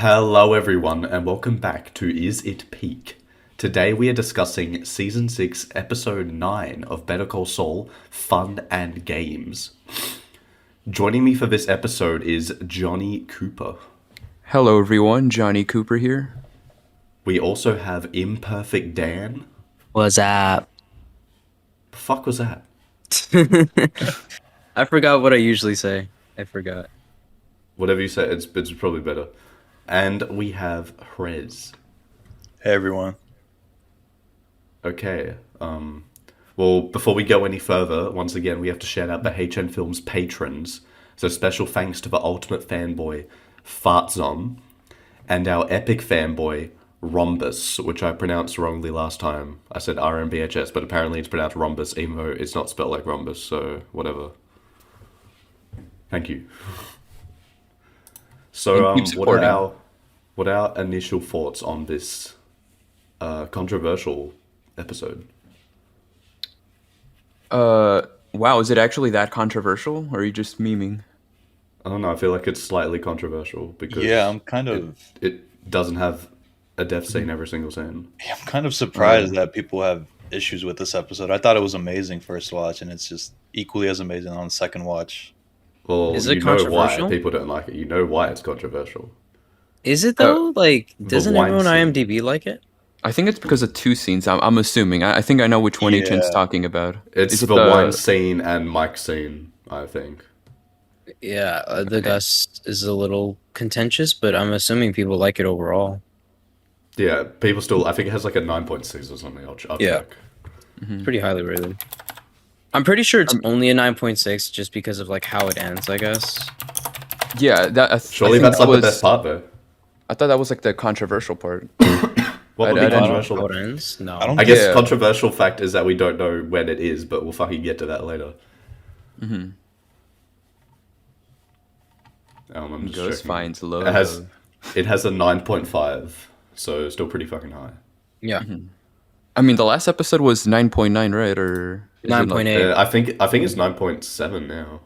Hello, everyone, and welcome back to Is It Peak? Today we are discussing Season 6, Episode 9 of Better Call Saul, Fun and Games. Joining me for this episode is Johnny Cooper. Hello everyone, Johnny Cooper here. We also have Imperfect Dan. What's up? The fuck was that? I forgot what I usually say. I forgot. Whatever you say, it's probably better. And we have Hrez. Hey everyone. Okay, well, before we go any further, once again, we have to shout out the HN Films patrons. So special thanks to the ultimate fanboy, Fartzom, and our epic fanboy, Rhombus, which I pronounced wrongly last time. I said RMBHS, but apparently it's pronounced Rhombus, even though it's not spelled like Rhombus, so whatever. Thank you. So, what are our initial thoughts on this controversial episode? Wow, is it actually that controversial, or are you just memeing? I don't know, I feel like it's slightly controversial because Yeah, I'm kind of it doesn't have a death scene every single scene. I'm kind of surprised that people have issues with this episode. I thought it was amazing first watch, and it's just equally as amazing on second watch. Well, Is it you know why controversial? people don't like it. You know why it's controversial. Is it though? Like, doesn't wine everyone scene. IMDb like it? I think it's because of two scenes. I'm assuming. I think I know which one HN's Yeah. talking about. It's Is it the wine scene and Mike scene, I think. Yeah, the Gus is a little contentious, but I'm assuming people like it overall. Yeah, people still. I think it has like a 9.6 or something. I'll Yeah. check. It's pretty highly rated. I'm pretty sure it's only a 9.6 just because of like how it ends, I guess. Yeah, Surely that's like the best part, though. I thought that was like the controversial part. What would I be don't know controversial? How it ends? No. I don't I guess Yeah. controversial fact is that we don't know when it is, but we'll fucking get to that later. I'm just Ghost checking. finds love. It has a 9.5, so still pretty fucking high. Yeah. I mean, the last episode was 9.9, right? Or is it not- 9.8. I think it's 9.7 now.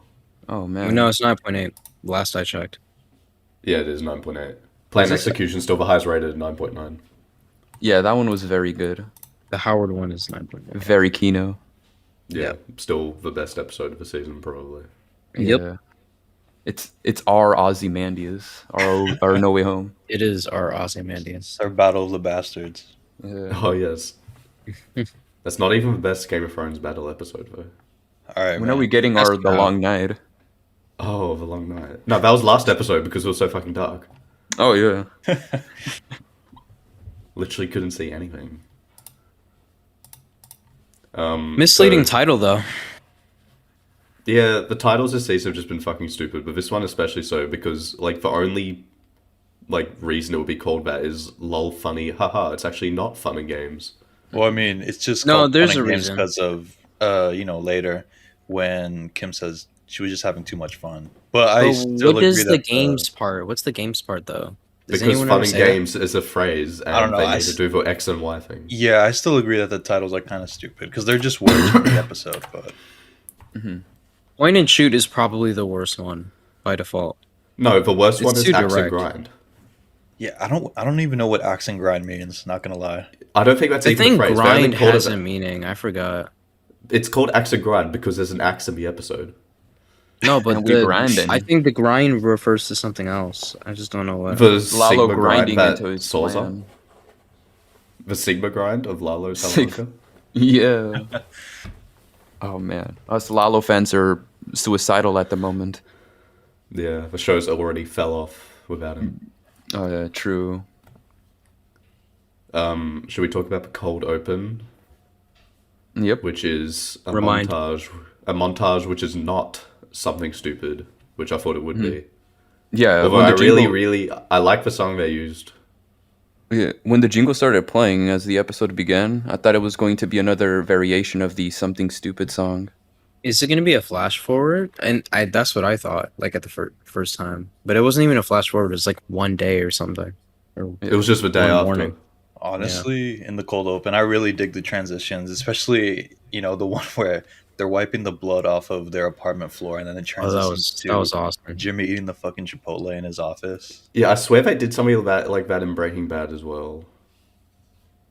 Oh man. No, it's 9.8. Last I checked. Yeah, it is 9.8. Plan Is this- execution still the highest rated at 9.9. Yeah, that one was very good. The Howard one is 9.8. Very Kino. Yeah, still the best episode of the season, probably. Yep. Yeah. It's our Ozymandias. Our No Way Home. It is our Ozymandias. It's our Battle of the Bastards. Yeah. Oh, yes. That's not even the best Game of Thrones battle episode, though. All right, When man. are we getting That's the proud. long night? Oh, the long night. No, that was last episode because it was so fucking dark. Oh yeah. Literally couldn't see anything. Misleading so- title though. Yeah, the titles this season have just been fucking stupid, but this one especially so because like the only like reason it would be called that is lol funny, haha. It's actually not fun and games. Well, I mean, it's just No, called there's Fun and a Games reason. because of later when Kim says she was just having too much fun. But I But still what agree is that the games part? What's the games part though? Does Because anyone fun ever and say that? games is a phrase, and I don't know, they I need to s- do the X and Y thing. Yeah, I still agree that the titles are kind of stupid because they're just words for the episode. But Point and shoot is probably the worst one by default. No, the worst It's one is too axe and direct. grind. yeah, I don't even know what axe and grind means. Not gonna lie. I don't think that's I even think a phrase. They only grind called has it- a meaning. I forgot. It's called axe and grind because there's an axe in the episode. No, but And we grinding. I think the grind refers to something else. I just don't know what. The Lalo Sigma grinding grind that into his Saul's plan. on. The Sigma grind of Lalo Sig- Salamanca. Yeah. Oh man, us Lalo fans are suicidal at the moment. Yeah, the show's already fell off without him. Oh yeah, true. Should we talk about the cold open, Yep. which is a Remind. montage which is not something stupid, which I thought it would be. Yeah. Although when I the really, jingle, really, I like the song they used. yeah, when the jingle started playing as the episode began, I thought it was going to be another variation of the Something Stupid song. Is it going to be a flash forward? And that's what I thought, like at the first time. But it wasn't even a flash forward. It was like one day or something. Or It was just the day One after. morning. Honestly, in the cold open, I really dig the transitions, especially the one where they're wiping the blood off of their apartment floor, and then it Oh, transitions that was to awesome. Jimmy eating the fucking Chipotle in his office. Yeah, I swear they did something like that in Breaking Bad as well.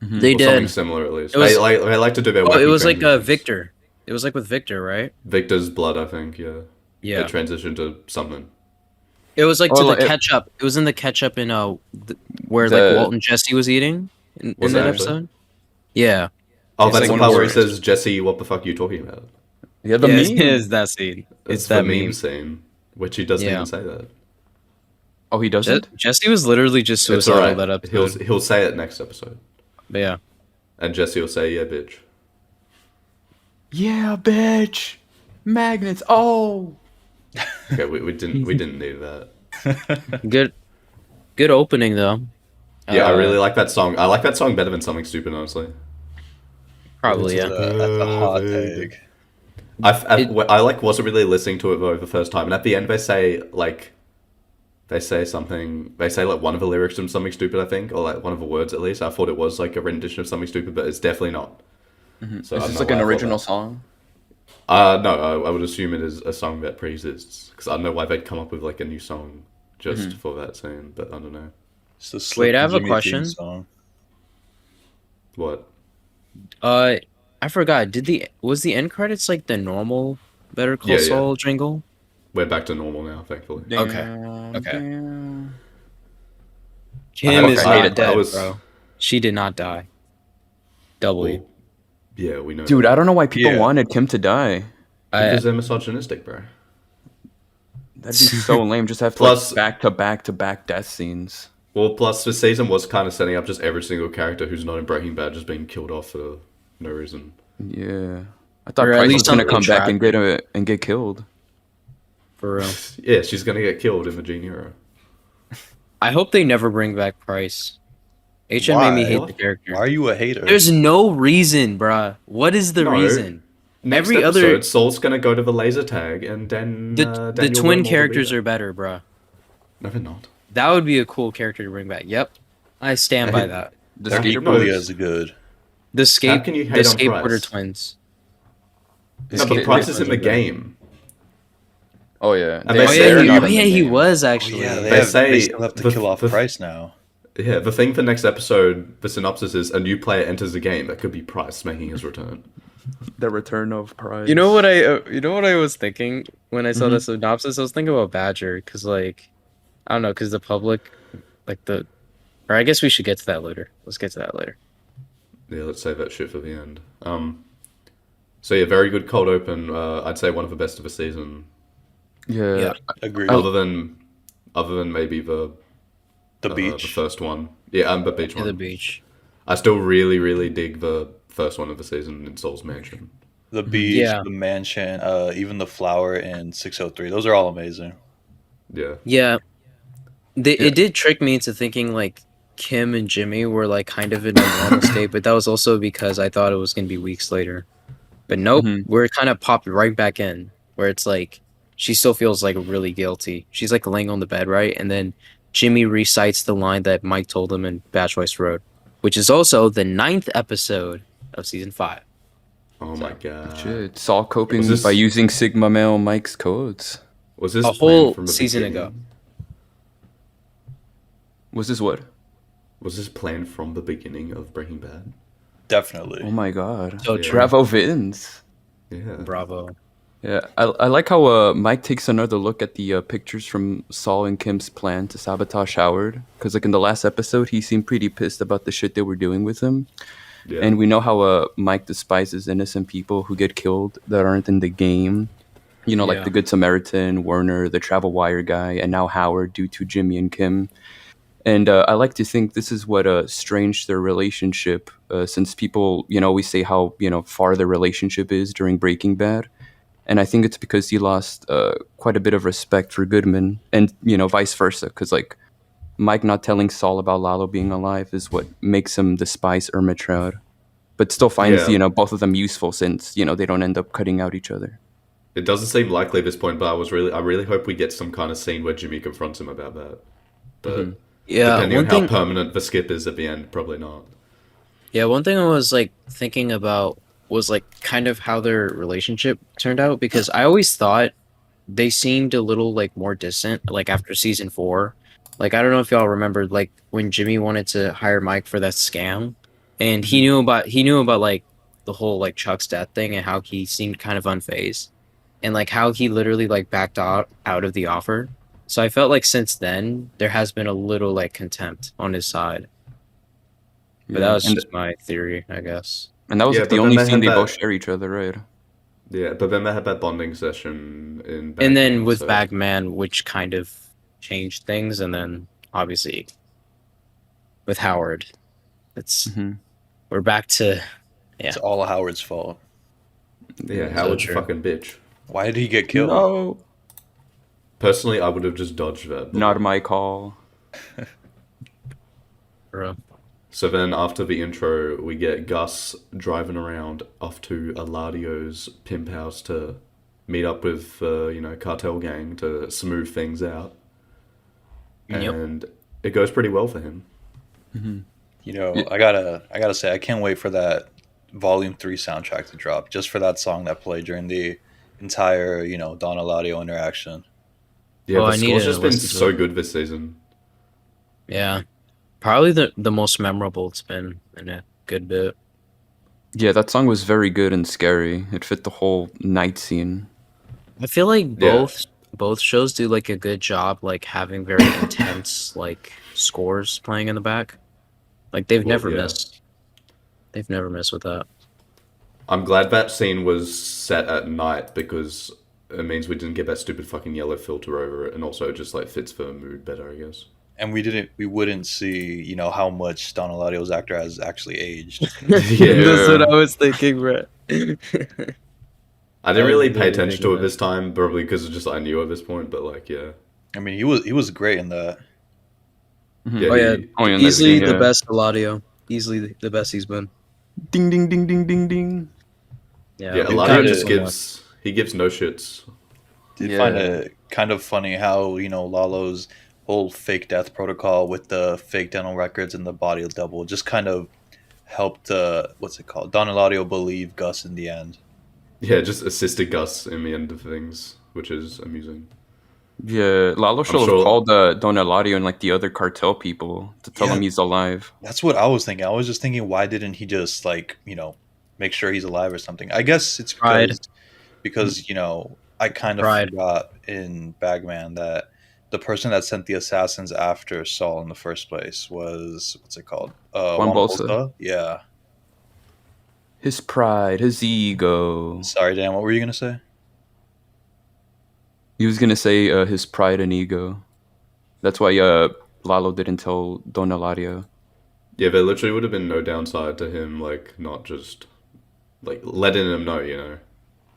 They Or something did. similar at least. It was. They like to do their Oh, it wacky was like transitions. Victor. It was like with Victor, right? Victor's blood, I think, yeah. Yeah. They transitioned to something. It was like Oh, to the like, ketchup. It was in the ketchup in where The- like Walt and Jesse was eating in Was that it actually? episode. Yeah. Oh, It's that's like the one part where word. he says, Jesse, what the fuck are you talking about? Yeah, the Yeah, meme. it's that scene. It's It's the that meme meme. scene, which he doesn't Yeah. even say that. Oh, he doesn't. Jesse was literally just It's suicidal alright. that episode. He'll say it next episode. But yeah. And Jesse will say, yeah, bitch. Yeah, bitch. Magnets. Oh. Okay, we didn't need that. Good opening though. Yeah, I Uh, really like that song. I like that song better than Something Stupid, honestly. Probably yeah. That's a hot take. I like wasn't really listening to it though the first time, and at the end they say like something. They say like one of the lyrics from Something Stupid, I think, or like one of the words at least. I thought it was like a rendition of Something Stupid, but it's definitely not. So I Is don't this know like why an I thought original that. song? No, I would assume it is a song that pre-exists because I don't know why they'd come up with like a new song just for that scene, but I don't know It's the Wait, Slick I have a Jimmy theme question. song. what. I forgot. Was the end credits like the normal Better Call Yeah, Saul jingle? We're back to normal now, thankfully. Okay. Okay. Damn. Kim I is hated not that. I dead, was- bro. She did not die. Doubly. Well, yeah, we know. Dude, I don't know why people Yeah. wanted Kim to die. because they're misogynistic, bro. That'd be so lame. Just have to Plus- like back to back to back death scenes. Well, plus the season was kind of setting up just every single character who's not in Breaking Bad just being killed off for no reason. Yeah, I thought Or at Price was least gonna something come back and tragic. get killed. For real. Yeah, she's gonna get killed in the Gene era. I hope they never bring back Price. HM made me Why? hate the character. Why are you a hater? There's no reason, bruh. What is the No. reason? Next Every episode, other Saul's gonna go to the laser tag, and then the Daniel twin Wormhole will be characters there. are better, bruh. No, they're not. That would be a cool character to bring back. Yep. I stand by that. The They're skater equally boys. as good. The How can you the hate on skateboarder Price? twins. No, but Price is in the game. Oh yeah, And They- they say Oh they're yeah, not in the he game. was Oh, actually. yeah, They say they still have to the- kill off the- Price now. Yeah, the thing for next episode, the synopsis is a new player enters the game. That could be Price making his return. the return of Price. You know what I was thinking when I saw the synopsis? I was thinking about Badger because like I don't know because the public like the or I guess we should get to that later. Let's get to that later. Yeah, let's save that shit for the end. So yeah, very good cold open. I'd say one of the best of the season. Yeah. Yeah. Agreed. Other than maybe the The the beach. first one. Yeah, and the beach To one. the beach. I still really, really dig the first one of the season in Soul's Mansion. The beach, Yeah. the mansion, even the flower in 603. Those are all amazing. Yeah. Yeah. Yeah. It did trick me into thinking like Kim and Jimmy were like kind of in a normal state, but that was also because I thought it was gonna be weeks later. But nope, we're kind of popped right back in where it's like she still feels like really guilty. She's like laying on the bed, right? And then Jimmy recites the line that Mike told him in Bad Choice Road, which is also the 9th episode of season 5. Oh my god. Shit, Saul coping Was this- by using Sigma male Mike's codes. Was this A planned whole from the season beginning? ago. Was this what? Was this planned from the beginning of Breaking Bad? Definitely. Oh my god. So Yeah. true. Bravo Vince. Yeah. Bravo. Yeah, I like how Mike takes another look at the pictures from Saul and Kim's plan to sabotage Howard. Because like in the last episode, he seemed pretty pissed about the shit they were doing with him. Yeah. And we know how Mike despises innocent people who get killed that aren't in the game. You know, like Yeah. the Good Samaritan, Werner, the Travel Wire guy, and now Howard due to Jimmy and Kim. And I like to think this is what stranged their relationship, since people, always say how, far their relationship is during Breaking Bad. And I think it's because he lost quite a bit of respect for Goodman and, vice versa. Because, like, Mike not telling Saul about Lalo being alive is what makes him despise Ermitrud. But still finds, Yeah. both of them useful since, they don't end up cutting out each other. It doesn't seem likely at this point, but I really hope we get some kind of scene where Jimmy confronts him about that. But Yeah, depending on one how thing. permanent the skip is at the end, probably not. Yeah, one thing I was like thinking about was like kind of how their relationship turned out, because I always thought they seemed a little like more distant like after season 4. Like I don't know if y'all remember like when Jimmy wanted to hire Mike for that scam, and he knew about like the whole like Chuck's death thing and how he seemed kind of unfazed, and like how he literally like backed out of the offer. So I felt like since then there has been a little like contempt on his side. But that Yeah, was just my theory, I guess. and that was Yeah, like the but then only they scene had they both that. share each other, right? Yeah, but then they had that bonding session in And then Bagman. with So Bagman, which kind of changed things, and then obviously with Howard, it's Hmm. we're back to yeah, It's all Howard's fault. yeah, so Howard's a true. fucking bitch. Why did he get killed? No, Personally, I would have just dodged that not bullet. my call. Bro. So then, after the intro, we get Gus driving around off to Eladio's pimp house to meet up with, cartel gang to smooth things out, Yep. and it goes pretty well for him. You know, Yeah, I gotta say, I can't wait for that Volume 3 soundtrack to drop, just for that song that played during the entire, Don Eladio interaction. Yeah, Oh, the I need score's to just been listen to so it. good this season. Yeah, probably the most memorable it's been in a good bit. yeah, that song was very good and scary. It fit the whole night scene. I feel like Yeah, both shows do like a good job, like having very intense like scores playing in the back. Like they've well, never yeah. missed. They've never missed with that. I'm glad that scene was set at night because it means we didn't get that stupid fucking yellow filter over it, and also it just like fits the mood better, I guess. And we wouldn't see, how much Don Eladio's actor has actually aged. That's what Yeah. I was thinking, bro. I I didn't was really pay literally attention thinking to it that. this time, probably because just I knew at this point. But like, yeah, I mean, he was great in that. yeah, Oh yeah, he Oh, yeah, in that easily scene, the yeah. best Eladio. Easily the best he's been. Ding, ding, ding, ding, ding, ding. Yeah, yeah, we've Did Eladio gotten find just so it much. gives no shits. did find Yeah. it kind of funny how, Lalo's whole fake death protocol with the fake dental records and the body double just kind of helped what's it called? Don Eladio believe Gus in the end. Yeah, just assisted Gus in the end of things, which is amusing. Yeah, Lalo I'm should have sure. called Don Eladio and like the other cartel people to tell Yeah, him he's alive. that's what I was thinking. I was just thinking, why didn't he just like make sure he's alive or something? I guess it's Pride, because I kind of pride. forgot in Bagman that the person that sent the assassins after Saul in the first place was what's it called? Juan Juan Bolsa. Bolsa. Yeah. His pride, his ego. Sorry, Dan. What were you gonna say? He was gonna say his pride and ego. That's why Lalo didn't tell Don Eladio. Yeah, there literally would have been no downside to him, like not just like letting him know, you know. I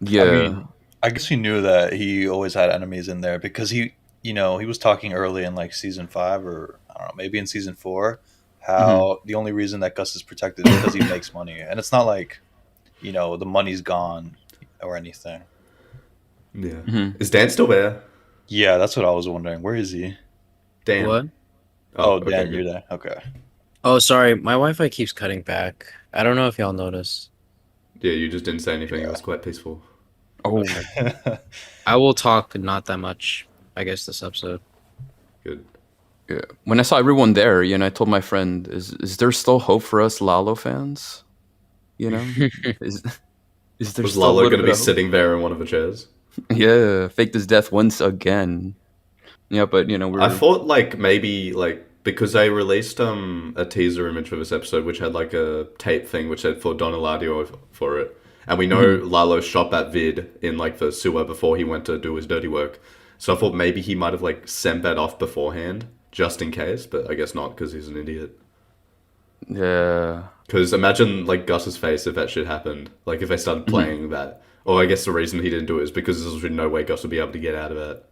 Yeah. mean, I guess he knew that he always had enemies in there because he was talking early in like season 5 or I don't know, maybe in season 4, Hmm. how the only reason that Gus is protected is because he makes money, and it's not like the money's gone or anything. Yeah, Hmm. is Dan still there? Yeah, that's what I was wondering. Where is he? Dan. What? Oh, Oh, okay, Dan, you're good. there. Okay. Oh, sorry, my Wi-Fi keeps cutting back. I don't know if y'all noticed. Yeah, you just didn't say anything. It Yeah. was quite peaceful. Oh, I will talk not that much, I guess, this episode. Good. yeah. When I saw everyone there, I told my friend, "Is there still hope for us Lalo fans? You know, is is there Was still a Lalo little going to bit be of hope?" sitting there in one of the chairs? Yeah, faked his death once again. Yeah, but I we're. thought like maybe like because they released a teaser image for this episode, which had like a tape thing which said for Don Eladio for it, and we know Mhm. Lalo shot that vid in like the sewer before he went to do his dirty work. So I thought maybe he might have like sent that off beforehand just in case, but I guess not because he's an idiot. Yeah. Because imagine like Gus's face if that shit happened. Like if they started Mhm. playing that. Or I guess the reason he didn't do it is because there's no way Gus would be able to get out of that.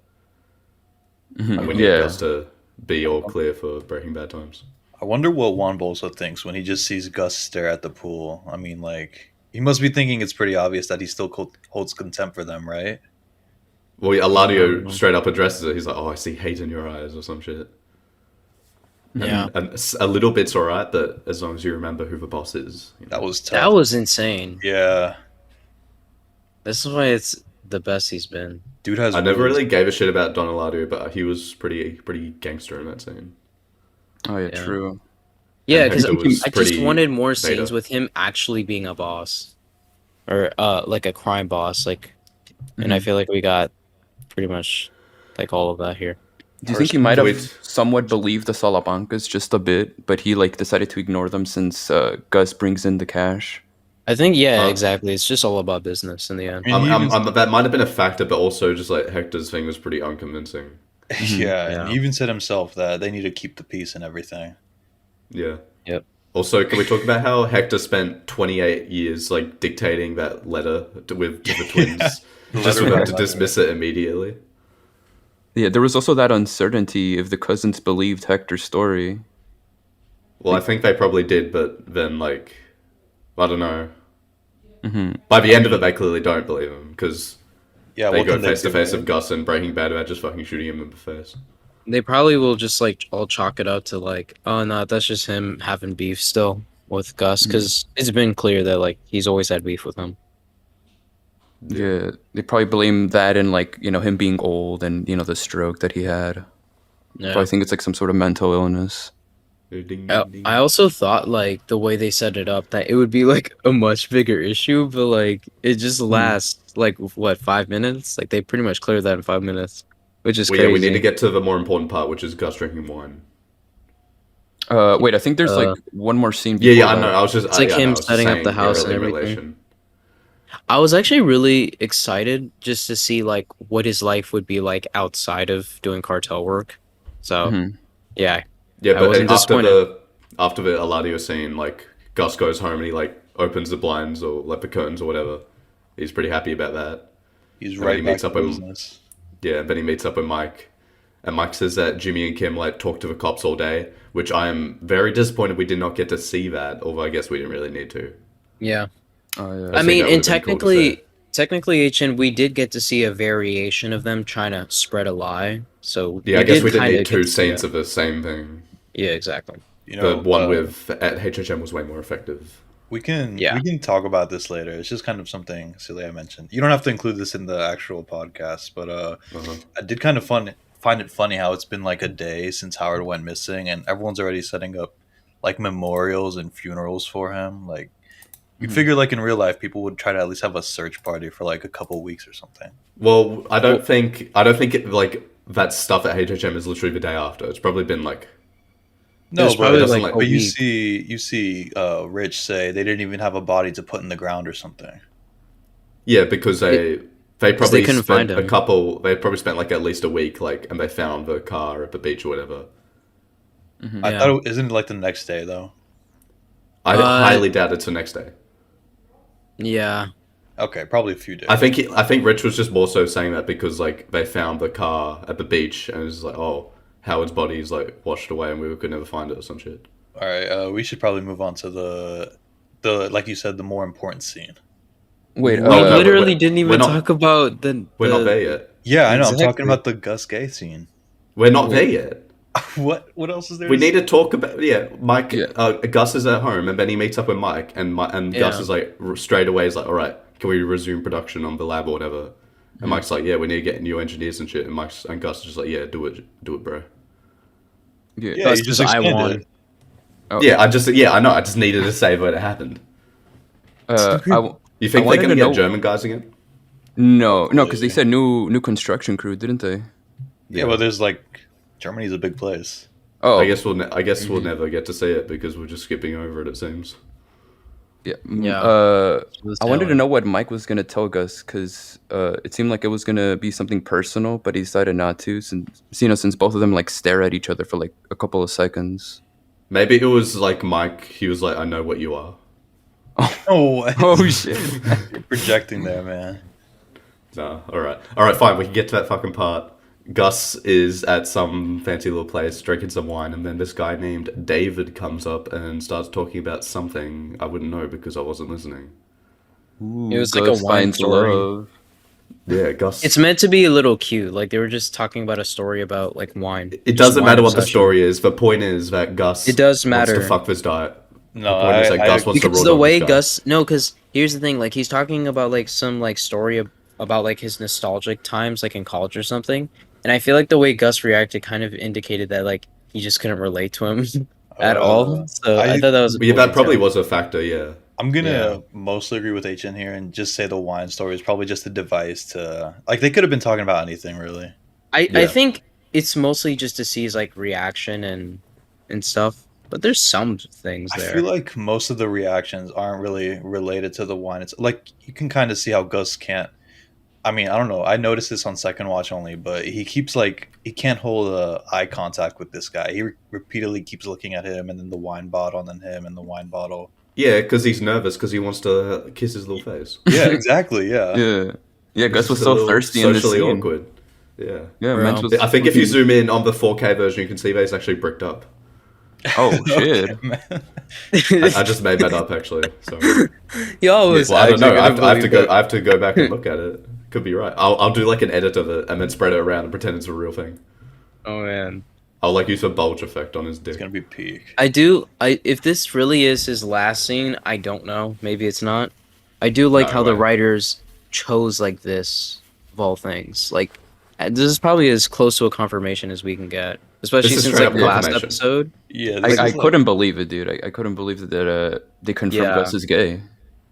And we Mhm. need Yeah. Gus to be all clear for Breaking Bad times. I wonder what Juan Bolsa thinks when he just sees Gus stare at the pool. I mean, like, he must be thinking it's pretty obvious that he still holds contempt for them, right? Well, I don't Eladio know. straight up addresses it. He's like, "Oh, I see hate in your eyes," or some shit. Yeah, And a little bit's alright, but as long as you remember who the boss is. You know. That was that tough. was insane. Yeah, This is why it's the best he's been. dude has I never really. really gave a shit about Donaldo, but he was pretty gangster in that scene. Oh yeah, Yeah. true. Yeah, And because Hector was I just pretty wanted more beta. scenes with him actually being a boss, or like a crime boss. Like, and I feel like we got pretty much like all of that here. Do you think he Personally, might have wait. somewhat believed the Salamanca's just a bit, but he like decided to ignore them since Gus brings in the cash? I think yeah, Uh, exactly. It's just all about business in the end. I mean, he even that might have been a factor, but also just like Hector's thing was pretty unconvincing. yeah, and Yeah. he even said himself that they need to keep the peace and everything. Yeah. Yep. Also, can we talk about how Hector spent 28 years like dictating that letter to the twins, just Letter for by them to letter. dismiss it immediately? Yeah, there was also that uncertainty if the cousins believed Hector's story. Well, I think they probably did, but then like, I don't know. Hmm By the end of it, they clearly don't believe him because Yeah, they what go can they face to do, face right? with Gus and Breaking Bad about just fucking shooting him in the face. They probably will just like all chalk it up to like, oh no, that's just him having beef still with Gus, because it's been clear that like he's always had beef with him. Yeah, they probably blame that and like him being old and the stroke that he had. Yeah. Probably think it's like some sort of mental illness. Ding, ding, I ding. I also thought like the way they set it up that it would be like a much bigger issue, but like it just lasts like what 5 minutes? Like they pretty much cleared that in 5 minutes, which is Well, yeah, we need to crazy. get to the more important part, which is Gus drinking wine. Wait, I think there's like Uh, one more scene Yeah, before yeah, I that. know. I was just, It's like yeah, no, him I was just setting up saying, the house and in everything. relation. I was actually really excited just to see like what his life would be like outside of doing cartel work. So Mhm. yeah, Yeah, I but wasn't after disappointed. the Eladio scene, like Gus goes home and he like opens the blinds or like the curtains or whatever. He's pretty happy about that. He's And then he right back meets to up with business. yeah, and then he meets up with Mike, and Mike says that Jimmy and Kim like talk to the cops all day, which I am very disappointed we did not get to see that. Although I guess we didn't really need to. Yeah. Oh yeah. I I think mean, that and would've been cool to see. technically, HN, we did get to see a variation of them trying to spread a lie. So Yeah, we I guess did we didn't kind need of get two to see scenes that. of the same thing. Yeah, exactly. You The know, one with at HHM was way more effective. we can Yeah. we can talk about this later. It's just kind of something silly I mentioned. You don't have to include this in the actual podcast, but Uh-huh. I did kind of find it funny how it's been like a day since Howard went missing, and everyone's already setting up like memorials and funerals for him. Like you'd Mhm. figure, like in real life, people would try to at least have a search party for like a couple weeks or something. Well, I Well- don't think like that stuff at HHM is literally the day after. It's probably been like No, was but probably doesn't, like like- a you week. see Rich say they didn't even have a body to put in the ground or something. yeah, because they they probably couldn't spent find him. they probably spent like at least a week like and they found the car at the beach or whatever. I Yeah. thought isn't it like the next day though? I Uh, highly doubt it's the next day. Yeah. Okay, probably a few days. I think Rich was just more so saying that because like they found the car at the beach and it was like, oh, Howard's body is like washed away and we could never find it or some shit. All right, we should probably move on to the like you said, the more important scene. Wait, We no, but literally we're- didn't we're even not- talk about We're not there yet. Yeah, I know. I'm Exactly. talking about the Gus Gay scene. We're not there yet. What else is there? We to need say? to talk about Mike. Yeah. Gus is at home, and then he meets up with Mike, and Gus Yeah. is like straight away is like, all right, can we resume production on the lab or whatever? And Mike's like, yeah, we need to get new engineers and shit. And Gus is just like, yeah, do it, bro. yeah. Yeah, Gus you just says, "I explained won." it. Oh, Yeah, I know. I just needed to say what happened. You think they wanted can to get know- German guys again? no, because they Hopefully. said new construction crew, didn't they? Yeah, but there's like Germany's a big place. Oh, I guess we'll never get to see it because we're just skipping over it. It seems. yeah. Yeah. I wanted to know what Mike was gonna tell Gus because it seemed like it was gonna be something personal, but he decided not to since both of them like stare at each other for like a couple of seconds. Maybe it was like Mike. He was like, I know what you are. Oh, Oh shit! you're projecting there, man. No, all right, fine. We can get to that fucking part. Gus is at some fancy little place drinking some wine, and then this guy named David comes up and starts talking about something I wouldn't know because I wasn't listening. Ooh, It was like a Gus wine finds story. love. Yeah, Gus. It's meant to be a little cute. Like they were just talking about a story about like wine. It Just doesn't wine matter what the obsession. story is. The point is that Gus It does wants to matter. fuck this diet. No, The point is that Gus wants to Because raw the dog way this guy. Gus, no, because here's the thing, like he's talking about like some like story about like his nostalgic times, like in college or something, and I feel like the way Gus reacted kind of indicated that like he just couldn't relate to him at all. So I I thought that was a Yeah, cool that probably detail. was a factor. Yeah. I'm gonna Yeah. mostly agree with HN here and just say the wine story is probably just a device to like they could have been talking about anything really. I Yeah. think it's mostly just to see his like reaction and stuff, but there's some things I there. feel like most of the reactions aren't really related to the wine. It's like you can kind of see how Gus can't. I mean, I don't know. I noticed this on second watch only, but he keeps like he can't hold eye contact with this guy. He repeatedly keeps looking at him, and then the wine bottle, and then him, and the wine bottle. Yeah, because he's nervous because he wants to kiss his little face. Yeah, exactly. Yeah. Yeah, Gus This was is a so little thirsty in the socially scene. awkward. Yeah. Yeah, Bro. Mensch was. I think if you zoom in on the 4K version, you can see that he's actually bricked up. Oh shit! Okay, man. I just made that up actually. Sorry. You always Well, I don't know. actually I have to gonna go. believe I have to go back and look at it. Could be right. I'll do like an edit of it and then spread it around and pretend it's a real thing. it. Oh man. I'll like use a bulge effect on his It's dick. gonna be peak. If this really is his last scene, I don't know. Maybe it's not. I do like No how the way. writers chose like this of all things. Like this is probably as close to a confirmation as we can get, especially This is since straight like up the last confirmation. episode. Yeah, I, this I is like- couldn't believe it, dude. I couldn't believe that they confirmed Yeah. Gus is gay.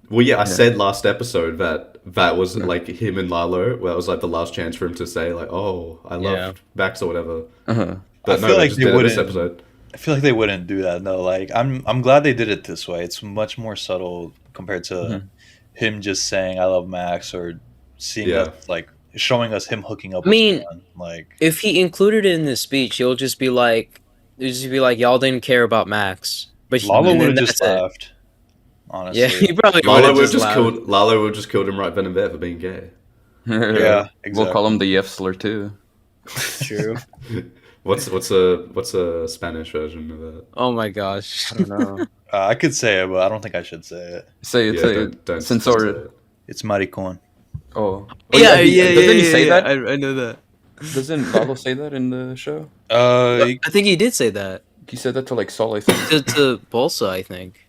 Well, yeah, I said last episode that was like him and Lalo. Where it was like the last chance for him to say like, "Oh, I Yeah. loved Max" or whatever. Uh-huh. But I no, feel they like just they did it this wouldn't- episode. I feel like they wouldn't do that though. Like I'm glad they did it this way. It's much more subtle compared to him just saying I love Max or seeing Yeah. us like showing us him hooking up I mean, with someone. Like If he included it in the speech, he'll just be like, y'all didn't care about Max, but Lalo and would then have just that's it. laughed. Honestly. Yeah, he probably would Lalo have would just just laughed. killed. Lalo would just killed him right then and there for being gay. Yeah, We'll call him the F slur too. True. What's a Spanish version of that? Oh my gosh. I don't know. I could say it, but I don't think I should say it. Say it. Yeah, say don't, it. don't Since say our it. It's maricon. oh Yeah, he- doesn't he say that? I know that. Doesn't Lalo say that in the show? I think he did say that He said that to like Saul, I think. to Bolsa, I think.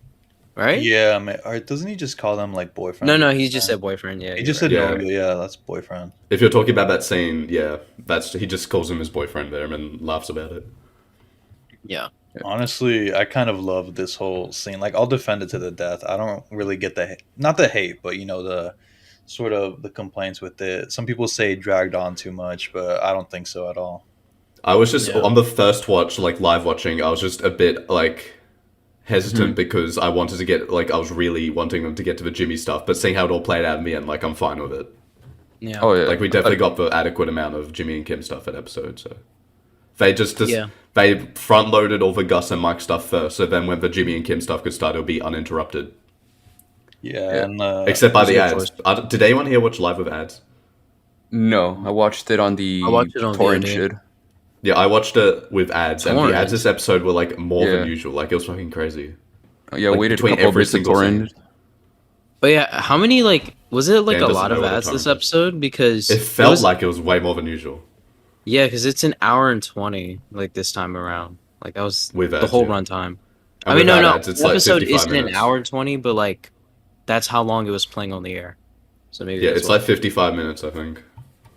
Right? Yeah, man. Or doesn't he just call them like boyfriend? No, he just said boyfriend. Yeah, He you're just right. said Yeah. no. Yeah, that's boyfriend. If you're talking about that scene, yeah, that's he just calls him his boyfriend there and laughs about it. Yeah. Honestly, I kind of love this whole scene. Like, I'll defend it to the death. I don't really get not the hate, but the sort of the complaints with it. Some people say it dragged on too much, but I don't think so at all. I was just Yeah. on the first watch, like live watching. I was just a bit like hesitant because I wanted to get like I was really wanting them to get to the Jimmy stuff, but seeing how it all played out in the end, like I'm fine with it. Yeah. Oh yeah, Like we definitely got the adequate amount of Jimmy and Kim stuff that episode. So they just Yeah. they front loaded all the Gus and Mike stuff first, so then when the Jimmy and Kim stuff could start, it'll be uninterrupted. Yeah, and Except by that's a the good ads. choice. Did anyone here watch live with ads? No, I watched it on the I watched it on torrent VOD. shit. Yeah, I watched it with ads, and the Torrent? ads this episode were like more Yeah. than usual. Like it was fucking crazy. Yeah, Like, waited a between couple every bits of single torrent. scene. But yeah, how many was it like Dan a doesn't lot know of what a ads this torrent is. episode? Because It felt was, like it was way more than usual. yeah, because it's an hour and 20 like this time around. Like that was With the ads, whole yeah. runtime. And I mean, no, without no. ads, it's The like episode 55 isn't minutes. an hour and 20, but like that's how long it was playing on the air. So maybe Yeah, that's it's why. like 55 minutes, I think.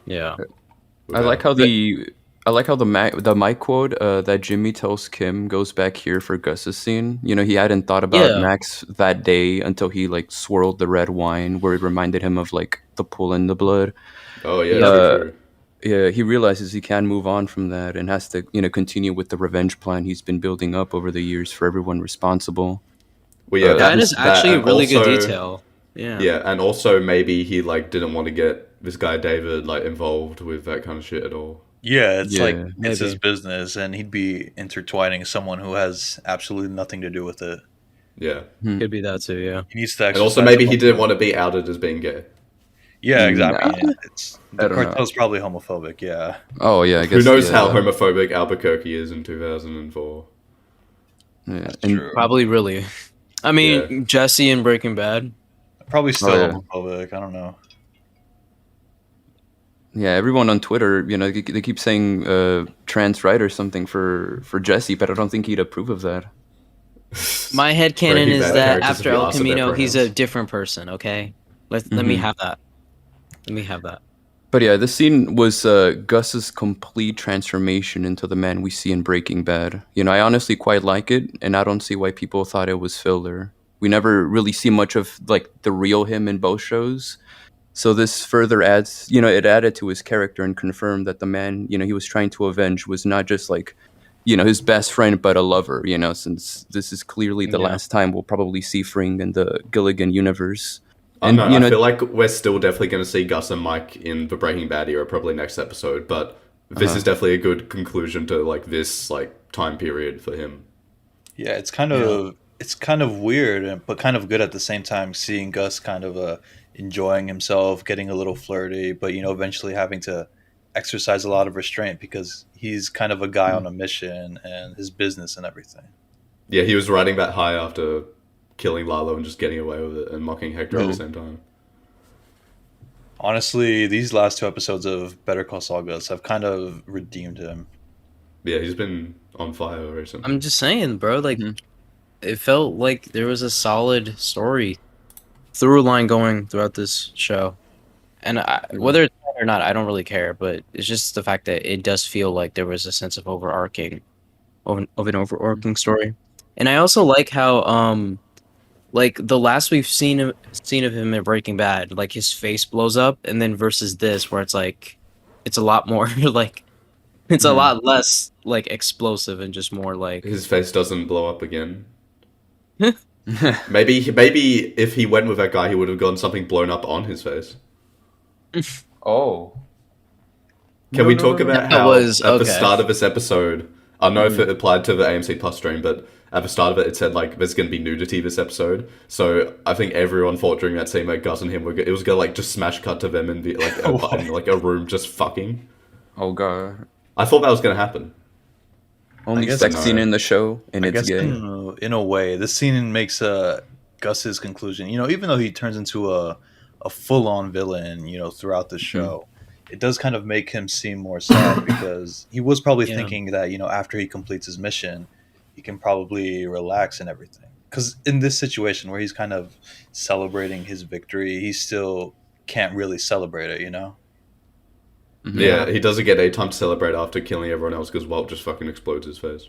Yeah. I like how the mic quote that Jimmy tells Kim goes back here for Gus's scene. You know, he hadn't thought about Yeah. Max that day until he like swirled the red wine, where it reminded him of like the pool in the blood. Oh yeah, Yeah. true. Yeah, he realizes he can't move on from that and has to, continue with the revenge plan he's been building up over the years for everyone responsible. Well, yeah, That is actually a and really good also- detail. Yeah. Yeah, and also maybe he like didn't want to get this guy David like involved with that kind of shit at all. yeah, it's like Yeah, it's his maybe. business, and he'd be intertwining someone who has absolutely nothing to do with it. Yeah, Could be that too, yeah. He needs to and exercise. also maybe he didn't want to be outed as being gay. Yeah, exactly. Nah. It's I the don't know. cartel's probably homophobic. Yeah. Oh yeah, I guess. Who knows yeah, how homophobic Albuquerque is in 2004? Yeah. That's And true. Probably really. I mean, Jesse in Breaking Bad. Probably still Oh, yeah. homophobic. I don't know. Yeah, everyone on Twitter, they keep saying trans right or something for Jesse, but I don't think he'd approve of that. My headcanon Breaking is Bad that characters would after be El asked of their Camino, he's a pronouns. different person. Okay, let me have that. Let me have that. But yeah, this scene was Gus's complete transformation into the man we see in Breaking Bad. I honestly quite like it, and I don't see why people thought it was filler. We never really see much of like the real him in both shows. So this further adds, it added to his character and confirmed that the man, he was trying to avenge was not just like, his best friend, but a lover, since this is clearly the Yeah. last time we'll probably see Fring in the Gilligan universe. I And, don't know. I feel like we're still definitely going to see Gus and Mike in the Breaking Bad era, probably next episode. But this is definitely a good conclusion to like this like time period for him. Yeah, it's kind of weird, but kind of good at the same time. Seeing Gus kind of enjoying himself, getting a little flirty, but eventually having to exercise a lot of restraint because he's kind of a guy on a mission and his business and everything. Yeah, he was riding that high after killing Lalo and just getting away with it and mocking Hector at the same time. Honestly, these last 2 episodes of Better Call Saul Gus have kind of redeemed him. Yeah, he's been on fire recently. I'm just saying, bro. Like, it felt like there was a solid story through line going throughout this show, and whether it's bad or not, I don't really care. But it's just the fact that it does feel like there was a sense of an overarching story, and I also like how like the last we've seen of him in Breaking Bad, like his face blows up, and then versus this, where it's like it's a lot more like it's a lot less like explosive and just more like His face doesn't blow up again. maybe if he went with that guy, he would have gotten something blown up on his face. Oh. Can we talk about how at the okay. start of this episode, I don't know if it applied to the AMC Plus stream, but at the start of it, it said like there's going to be nudity this episode. So I think everyone thought during that scene that Gus and him it was going to like just smash cut to them and be like in like a room just fucking. Oh god. I thought that was going to happen. Only guess sex no. scene in the show, and I it's guess gay. in a way, this scene makes Gus's conclusion. Even though he turns into a full-on villain, throughout the show, it does kind of make him seem more sad because he was probably thinking that after he completes his mission, he can probably relax and everything. Because in this situation where he's kind of celebrating his victory, he still can't really celebrate it. Yeah, he doesn't get a time to celebrate after killing everyone else because Walt just fucking explodes his face.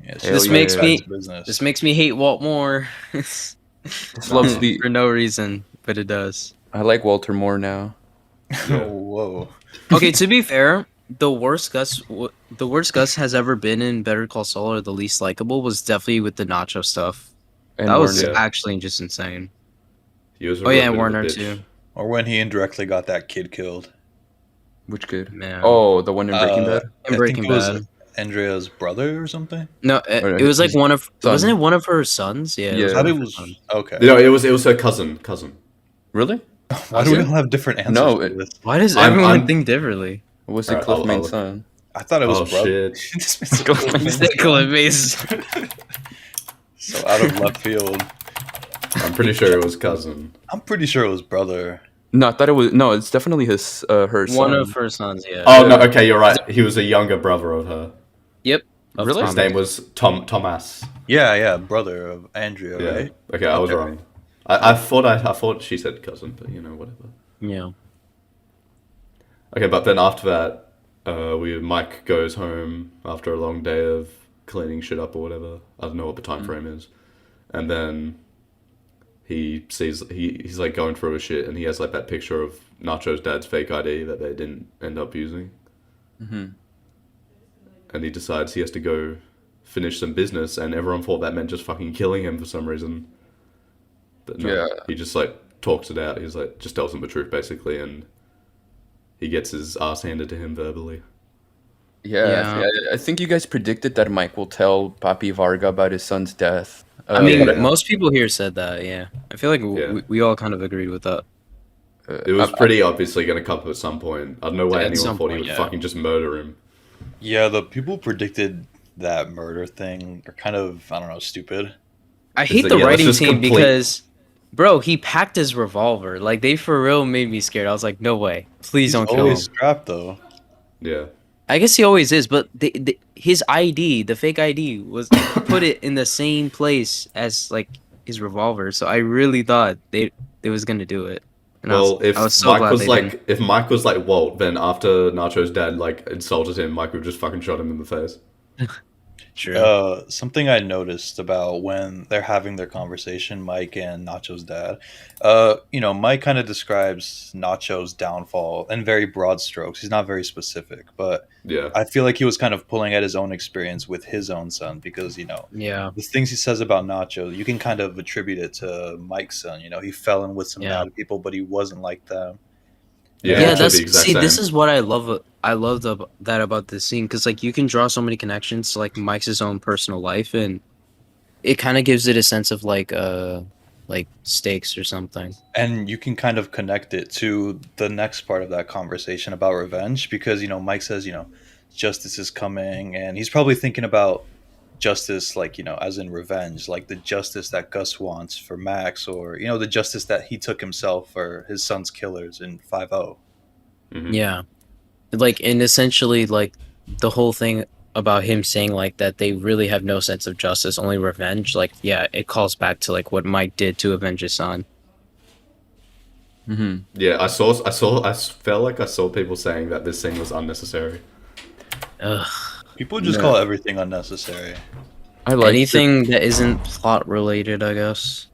Yeah, it's Hell just yeah. makes back me- to business. this makes me hate Walt more. Just loves the. For no reason, but it does. I like Walter more now. Oh, whoa. Okay, to be fair, the worst Gus has ever been in Better Call Saul, or the least likable, was definitely with the Nacho stuff. And That was Warner. actually just insane. He was a Oh real yeah, bit of a Warner bitch. too. Or when he indirectly got that kid killed. Which kid? Man. Oh, the one in Breaking Bad. In I Breaking think it was Bad. Andrea's brother or something. No, Or it was like his one of son. wasn't it one of her sons? Yeah. Yeah. I thought one it of her was sons. okay. No, it was her cousin. Really? Why do we Yeah. all have different answers? No, for this? Why does I'm- everyone I'm- think differently? Or was it Alright, Cliff I'll Main's look. son? I thought it was Oh, brother. shit. This man's so Nicholas. so out of left field. I'm pretty sure it was cousin. I'm pretty sure it was brother. No, I thought it was. No, it's definitely her son. One of her sons, yeah. Oh no, okay, you're right. He was a younger brother of her. Yep. Of Really? His Thomas. name was Thomas. Yeah, brother of Andrea, Yeah. right? Okay, I was wrong. I thought she said cousin, but whatever. Yeah. Okay, but then after that, Mike goes home after a long day of cleaning shit up or whatever. I don't know what the time frame is, and then he sees he's like going through his shit, and he has like that picture of Nacho's dad's fake ID that they didn't end up using, and he decides he has to go finish some business, and everyone thought that meant just fucking killing him for some reason. But no, Yeah. he just like talks it out. He's like just tells him the truth basically, and he gets his ass handed to him verbally. Yeah, I think you guys predicted that Mike will tell Papi Varga about his son's death. I mean, yeah. most people here said that, yeah. I feel like Yeah. we all kind of agreed with that. It was pretty obviously going to come up at some point. I don't know why At anyone some thought he point, would yeah. fucking just murder him. Yeah, the people predicted that murder thing are kind of, I don't know, stupid. I hate like, the yeah, let's writing just team complete- because Bro, he packed his revolver. Like they for real made me scared. I was like, no way. Please He's don't kill always him. strapped though. Yeah. I guess he always is, but his ID, the fake ID, was he put it in the same place as like his revolver. So I really thought they was gonna do it, and Well, I was if so Mike glad was they didn't. like, if Mike was like Walt, then after Nacho's dad like insulted him, Mike would just fucking shot him in the face. True. Something I noticed about when they're having their conversation, Mike and Nacho's dad. Mike kind of describes Nacho's downfall in very broad strokes. He's not very specific, but Yeah. I feel like he was kind of pulling at his own experience with his own son because Yeah. the things he says about Nacho, you can kind of attribute it to Mike's son. He fell in with some Yeah. bad people, but he wasn't like them. Yeah, Yeah, And literally that's the exact see. This same. is what I love. I love that about this scene because like you can draw so many connections to like Mike's own personal life, and it kind of gives it a sense of like stakes or something. and you can kind of connect it to the next part of that conversation about revenge because Mike says justice is coming, and he's probably thinking about justice like as in revenge, like the justice that Gus wants for Max, or the justice that he took himself for his son's killers in 5-0. Hmm. Yeah, like and essentially like the whole thing about him saying like that they really have no sense of justice, only revenge. Like yeah, it calls back to like what Mike did to avenge his son. Hmm. Yeah, I felt like I saw people saying that this scene was unnecessary. Ugh. People just No. call everything unnecessary. I like Anything that isn't plot related, I guess.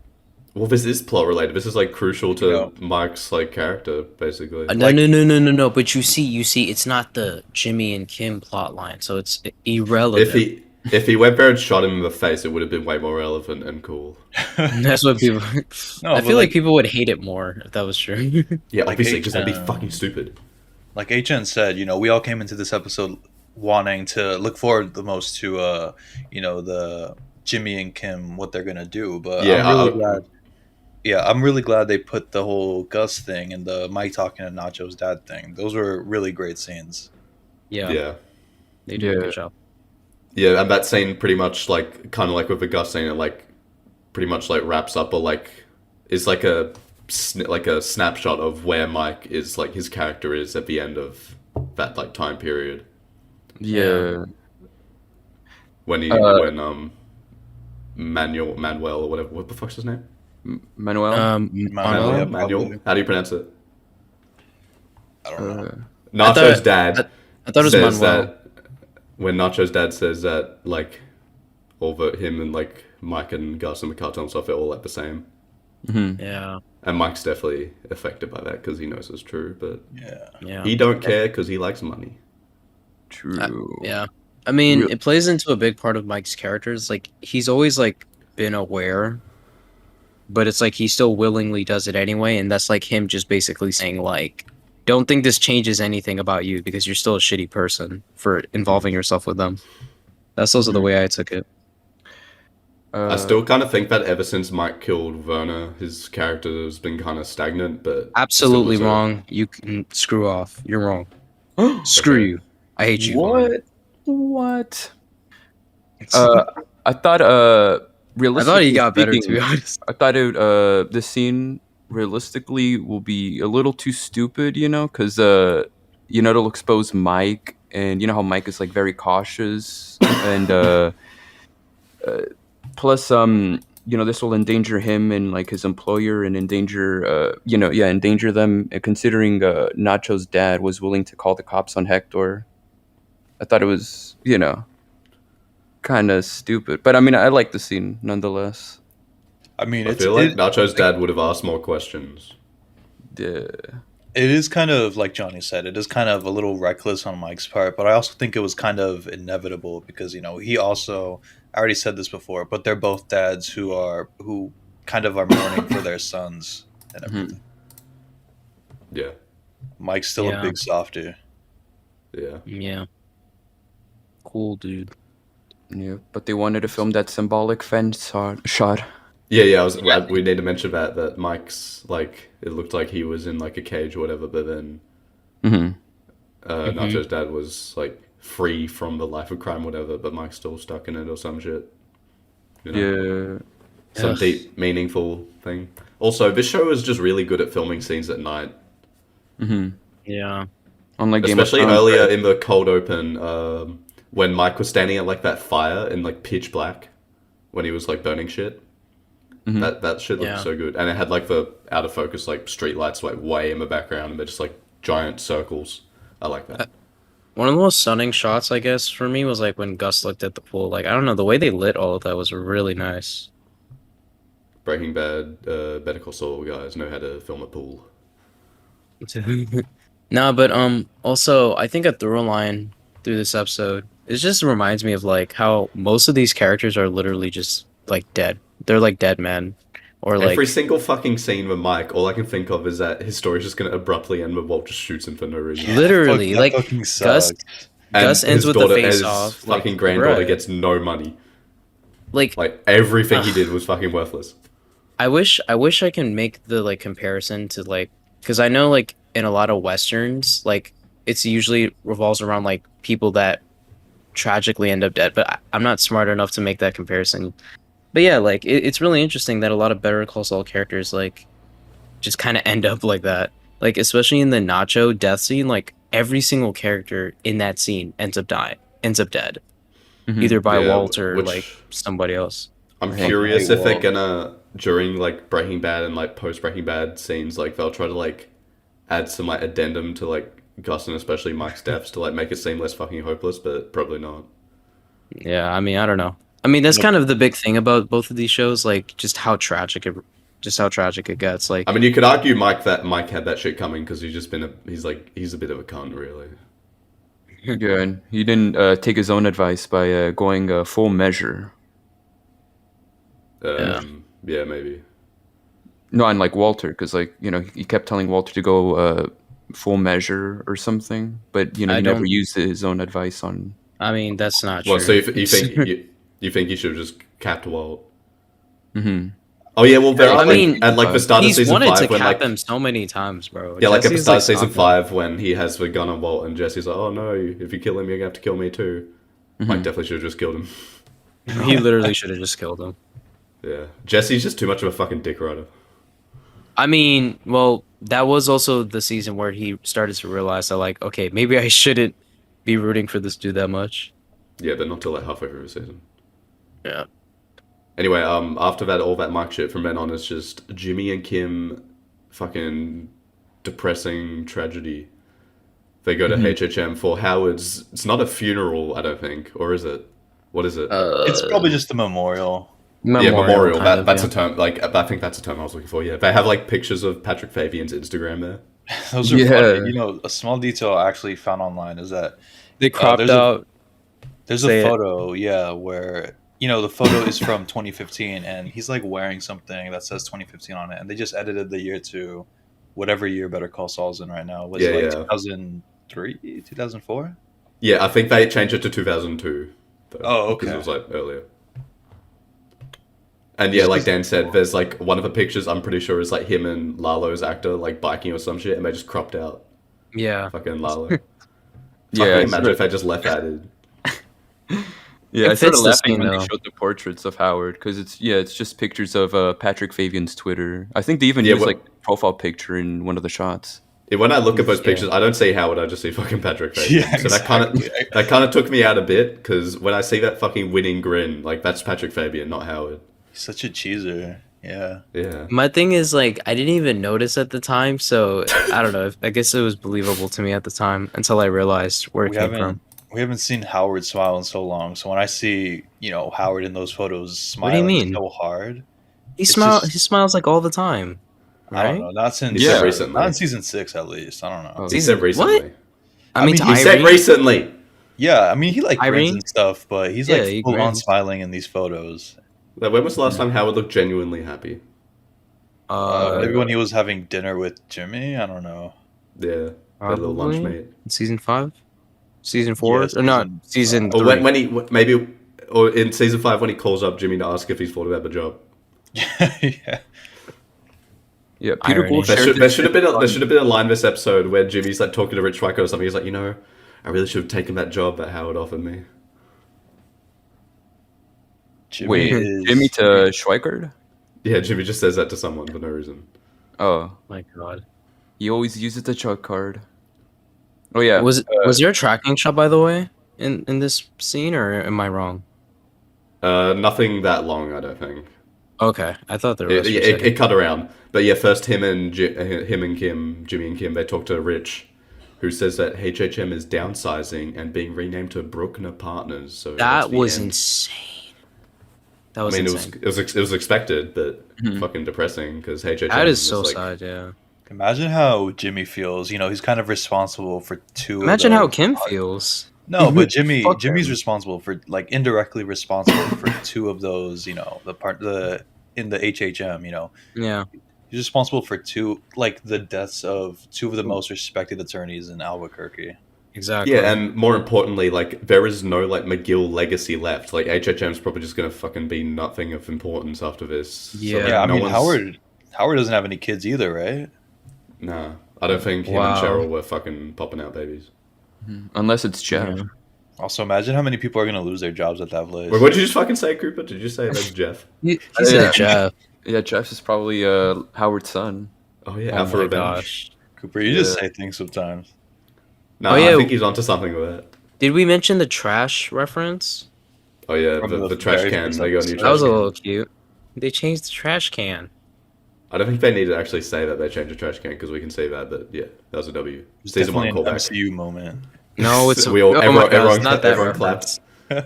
Well, this is plot related. This is like crucial you know to Mike's like character, basically. No, like no, no, no, no, no. But you see, it's not the Jimmy and Kim plot line, so it's If irrelevant. he went there and shot him in the face, it would have been way more relevant and cool. That's what people. no I but feel like people would hate it more if that was true. Yeah, like obviously, because that'd be HN, fucking stupid. like HN said, we all came into this episode wanting to look forward the most to the Jimmy and Kim, what they're gonna do, but Yeah, I'm really glad they put the whole Gus thing and the Mike talking to Nacho's dad thing. Those were really great scenes. Yeah, yeah, they do a Yeah. good job. yeah, and that scene pretty much like kind of like with the Gus scene, it like pretty much like wraps up or like is like like a snapshot of where Mike is like his character is at the end of that like time period Yeah. when Uh, Manuel or whatever, what the fuck's his name? Manuel. Manuel, yeah, Manuel. probably. How do you pronounce it? I don't know. Nacho's thought- dad I thought it was says Manuel. that when Nacho's dad says that like all the him and like Mike and Gus and the cartel and stuff are all like the same, Yeah, and Mike's definitely affected by that because he knows it's true, but Yeah. yeah, he don't care because he likes money. True. yeah. I mean, Real- it plays into a big part of Mike's characters. Like he's always like been aware, but it's like he still willingly does it anyway, and that's like him just basically saying like, "Don't think this changes anything about you because you're still a shitty person for involving yourself with them." That's also the way I took it. I still kind of think that ever since Mike killed Werner, his character has been kind of stagnant, but Absolutely still was wrong. You can screw off. You're wrong. Screw Okay. you. I hate you. What? What? I thought I realistically thought he got better, to speaking, be honest. I thought this scene realistically will be a little too stupid, because it'll expose Mike, and you know how Mike is like very cautious, and plus this will endanger him and like his employer, and endanger them. Considering Nacho's dad was willing to call the cops on Hector, I thought it was kind of stupid, but I mean I like the scene nonetheless. I mean, I feel like Nacho's dad would have asked more questions. Yeah. it is kind of like Johnny said. It is kind of a little reckless on Mike's part, but I also think it was kind of inevitable because he also. I already said this before, but they're both dads who kind of are mourning for their sons and everything. Yeah, Mike's still Yeah. a big softy. yeah. Yeah. Cool, dude. Yeah, but they wanted to film that symbolic fence shot. Yeah. We need to mention that Mike's like it looked like he was in like a cage or whatever, but then Nacho's dad was like free from the life of crime, whatever, but Mike's still stuck in it or some shit. Yeah. Some Ugh. deep, meaningful thing. Also, this show is just really good at filming scenes at night. Yeah. Unlike Game of Especially Thrones, earlier right? in the cold open, when Mike was standing at like that fire in like pitch black, when he was like burning shit. That shit looked Yeah. so good, and it had like the out of focus like street lights like way in the background, and they're just like giant circles. I like that. One of the most stunning shots, I guess, for me was like when Gus looked at the pool. Like, I don't know, the way they lit all of that was really nice. Breaking Bad, Better Call Saul guys know how to film a pool. No, but also I think a through line through this episode, it just reminds me of like how most of these characters are literally just like dead. They're like dead men. Or like Every single fucking scene with Mike, all I can think of is that his story's just gonna abruptly end with Walt just shoots him for no reason. literally That like fucking Gus sucks. And Gus ends his with the daughter, face his off. fucking Like, granddaughter bruh. gets no money. Like Like everything he did was fucking worthless. I wish I can make the like comparison to like because I know like in a lot of westerns like it's usually revolves around like people that tragically end up dead, but I'm not smart enough to make that comparison. But yeah, like it's really interesting that a lot of Better Call Saul characters like just kind of end up like that. Like especially in the Nacho death scene, like every single character in that scene ends up dead, either by Yeah, Walt or which- like somebody else. I'm Hey, curious hey, if they're Walt. gonna during like Breaking Bad and like post Breaking Bad scenes, like they'll try to like add some like addendum to like Gus and especially Mike's deaths to like make it seem less fucking hopeless, but probably not. Yeah, I mean, I don't know. I mean, that's kind of the big thing about both of these shows, like just how tragic it gets. Like, I mean, you could argue Mike had that shit coming because he's a bit of a cunt, really. Yeah, and he didn't take his own advice by going full measure. Yeah, maybe. No, unlike Walter, because like he kept telling Walter to go full measure or something, but he I never don't- used his own advice on. I mean, that's not Well, true. so you think you think he should have just capped Walt? Mm-hmm. Oh yeah, well, there are I mean, at like the start of he's season wanted 5 to when cap like him so many times, bro. yeah, like at the Jesse's, start of season stopping. 5 when he has the gun on Walt and Jesse's like, oh no, if you kill him, you're gonna have to kill me too. Mike definitely should have just killed him. He literally should have just killed him. Yeah, Jesse's just too much of a fucking dick rider. I mean, well, that was also the season where he started to realize that, like, okay, maybe I shouldn't be rooting for this dude that much. Yeah, but not till like halfway through the season. Yeah. Anyway, after that, all that Mike shit from then on is just Jimmy and Kim, fucking depressing tragedy. They go to HHM for Howard's. It's not a funeral, I don't think, or is it? What is it? It's probably just a memorial. Yeah, memorial. kind That's of, a term. Like I think that's a term I was looking for. Yeah, they have like pictures of Patrick Fabian's Instagram there. Those are Yeah. funny. You know, a small detail I actually found online is that They cropped there's a- out. there's Say a it. photo, yeah, where the photo is from 2015, and he's like wearing something that says 2015 on it, and they just edited the year to whatever year Better Call Saul's in right now. Was Yeah, it like yeah. 2003, 2004? Yeah, I think they changed it to 2002. Though, Oh, because okay. it was like earlier. And yeah, like Dan said, there's like one of the pictures I'm pretty sure is like him and Lalo's actor like biking or some shit, and they just cropped out Yeah. fucking Lalo. Yeah, Yeah, it's imagine sort if they just left that in. Yeah, It I started fits the laughing scene, when though. they showed the portraits of Howard because it's just pictures of Patrick Fabian's Twitter. I think they even Yeah, used well- like profile picture in one of the shots. Yeah, when I look at those Yeah. pictures, I don't see Howard. I just see fucking Patrick Fabian. Yeah, So that kind of took me out a bit because when I see that fucking winning grin, like that's Patrick Fabian, not Howard. He's such a cheeser. Yeah. Yeah. My thing is, like, I didn't even notice at the time, so I don't know. I guess it was believable to me at the time until I realized where it We came haven't from. we haven't seen Howard smile in so long. So when I see, Howard in those photos What do you smiling mean? so hard, He It's smiles. just- He smiles like all the time, I right? don't know. Not since He said recently. not in season 6 at least. I don't know. Oh. He said recently. I mean, to He said Irene, recently. Yeah, I mean he like grins Irene? and stuff, but he's Yeah, like he full on grins. smiling in these photos. Like, when was the last time Howard looked genuinely happy? Maybe when he was having dinner with Jimmy. I don't know. Yeah. That little lunch Probably. mate. season 5, season 4, Yeah, or not season- season Or 3. when he maybe or in season 5 when he calls up Jimmy to ask if he's thought about the job. Yeah. Yeah, Peter Irony. Bull There shared should have been a line this episode where Jimmy's like talking to Rich Schweiker or something. He's like, I really should have taken that job that Howard offered me. Jimmy Wait, is Jimmy to Schweikert? Yeah, Jimmy just says that to someone for no reason. Oh, My God. he always uses the truck card. Oh yeah. Was there a tracking shot, by the way, in this scene, or am I wrong? Nothing that long, I don't think. Okay, I thought there It, was for a it, second. it cut around, but yeah, first him and Kim, Jimmy and Kim, they talk to Rich, who says that HHM is downsizing and being renamed to Bruckner Partners. So that's That the was end. insane. That I was mean, insane. it was expected, but Mhm. fucking depressing because HHM That is is so like sad. Yeah. Imagine how Jimmy feels. You know, he's kind of responsible for two of Imagine how those. Kim feels. No, but Fuck Jimmy's him. responsible for like indirectly responsible for two of those. You know, the in the HHM. You know, Yeah. he's responsible for two like the deaths of two of the most respected attorneys in Albuquerque. Exactly. yeah, and more importantly, like there is no like McGill legacy left. Like HHM's probably just gonna fucking be nothing of importance after this. So, Yeah. like, Yeah, I no mean one's Howard doesn't have any kids either, right? nah. I don't think him and Wow. Cheryl were fucking popping out babies. Unless it's Jeff. Yeah. Also, imagine how many people are going to lose their jobs at that place. Wait, what did you just fucking say, Cooper? Did you say that's Jeff? He Yeah. said Jeff. Yeah, Jeff is probably Howard's son. Oh yeah, Oh Alpha my Revenge. gosh. Cooper, you just Yeah. say things sometimes. No, Oh, yeah. I think he's onto something with it. Did we mention the trash reference? Oh yeah, From the the trash very can. first They got a new episode. That trash was a can. little cute. They changed the trash can. I don't think they need to actually say that they changed the trash can because we can see that. But yeah, that was a W. It's Season one definitely an callback. MCU moment. No, it's We all- oh everyone- my God, everyone it's not clapped- that everyone reference.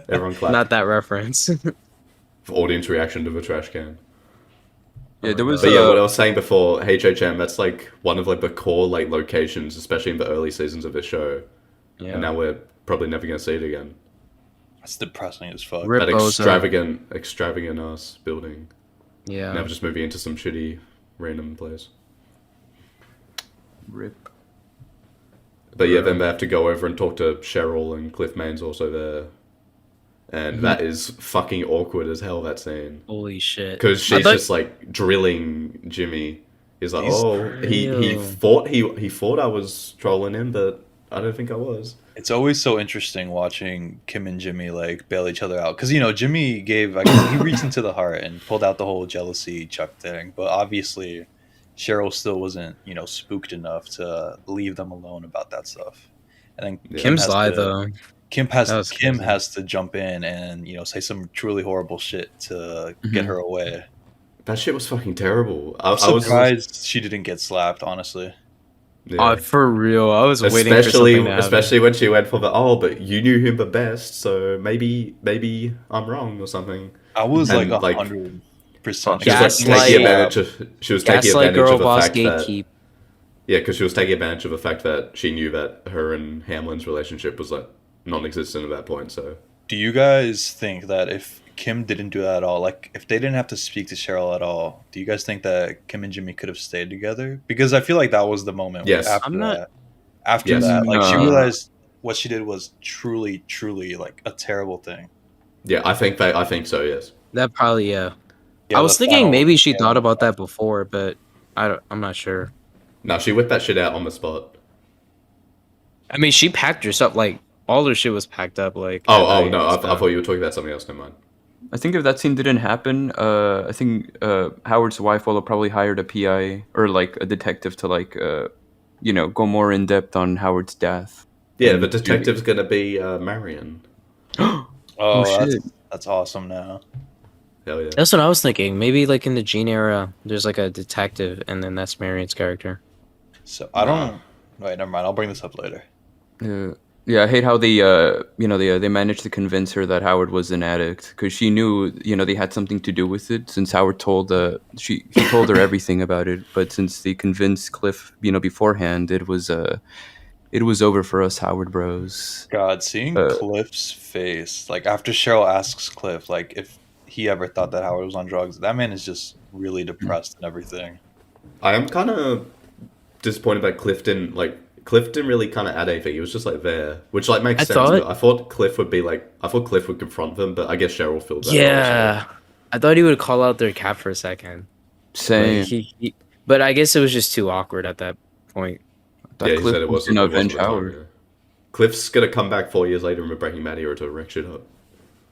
Everyone clapped Not that reference. for audience reaction to the trash can. Yeah, there was. But yeah, what I was saying before, HHM, that's like one of like the core like locations, especially in the early seasons of this show. Yeah. And now we're probably never gonna see it again. That's depressing as fuck. Rip That Bozo. extravagant ass building. Yeah. Now we're just moving into some shitty random place. Rip. But yeah, then they have to go over and talk to Cheryl, and Cliff Main's also there. And that is fucking awkward as hell, that scene. Holy shit. Because I she's thought- just like drilling Jimmy. He's like, He's- oh, he Ew. thought he thought I was trolling him, but I don't think I was. It's always so interesting watching Kim and Jimmy like bail each other out because you know Jimmy gave I guess, he reached into the heart and pulled out the whole jealousy Chuck thing, but obviously Cheryl still wasn't spooked enough to leave them alone about that stuff. And then Yeah. Kim's has lie to- though. Kim That was crazy. has to jump in and say some truly horrible shit to get her away. That shit was fucking terrible. I'm I was surprised she didn't get slapped. Honestly, yeah. For real. I was waiting for especially something to happen. especially when she went for the but you knew him the best, so maybe I'm wrong or something. I was And, like like, 100%. She was Gaslight- taking advantage of Gaslight girl the boss fact that gatekeep. yeah, because she was taking advantage of the fact that she knew that her and Hamlin's relationship was like non-existent at that point. So Do you guys think that if Kim didn't do that at all, like if they didn't have to speak to Cheryl at all, do you guys think that Kim and Jimmy could have stayed together? Because I feel like that was the moment. Yes. After I'm not- that, after Yes. that, like she No. realized what she did was truly, truly like a terrible thing. yeah, I think so. Yes. That probably Yeah, I was the thinking final- maybe she yeah. thought about that before, but I'm not sure. No, she whipped that shit out on the spot. I mean, she packed herself like all her shit was packed up. Like Oh no, I thought you were talking about something else. Never mind. I think if that scene didn't happen, I think Howard's wife will have probably hired a PI or like a detective to like go more in depth on Howard's death. Yeah, And the detective's gonna be Marion. Oh, shit. that's awesome. Now Hell yeah. That's what I was thinking. Maybe like in the Gene era, there's like a detective, and then that's Marion's character. so I don't. Wait, never mind. I'll bring this up later. Yeah, I hate how they managed to convince her that Howard was an addict because she knew they had something to do with it since Howard told he told her everything about it. But since they convinced Cliff beforehand, it was over for us Howard bros. God, seeing Cliff's face, like after Cheryl asks Cliff, like if he ever thought that Howard was on drugs, that man is just really depressed and everything. I am kind of disappointed that Cliff didn't really kind of add anything. He was just like there, which like makes I sense. thought- But I thought Cliff would confront them, but I guess Cheryl filled that. Yeah, I thought he would call out their cap for a second. Same. Like, but I guess it was just too awkward at that point. That Yeah, he Cliff said it was wasn't. gonna it wasn't avenge the time, Howard. yeah. Cliff's gonna come back 4 years later and Breaking Bad era to wreck shit up.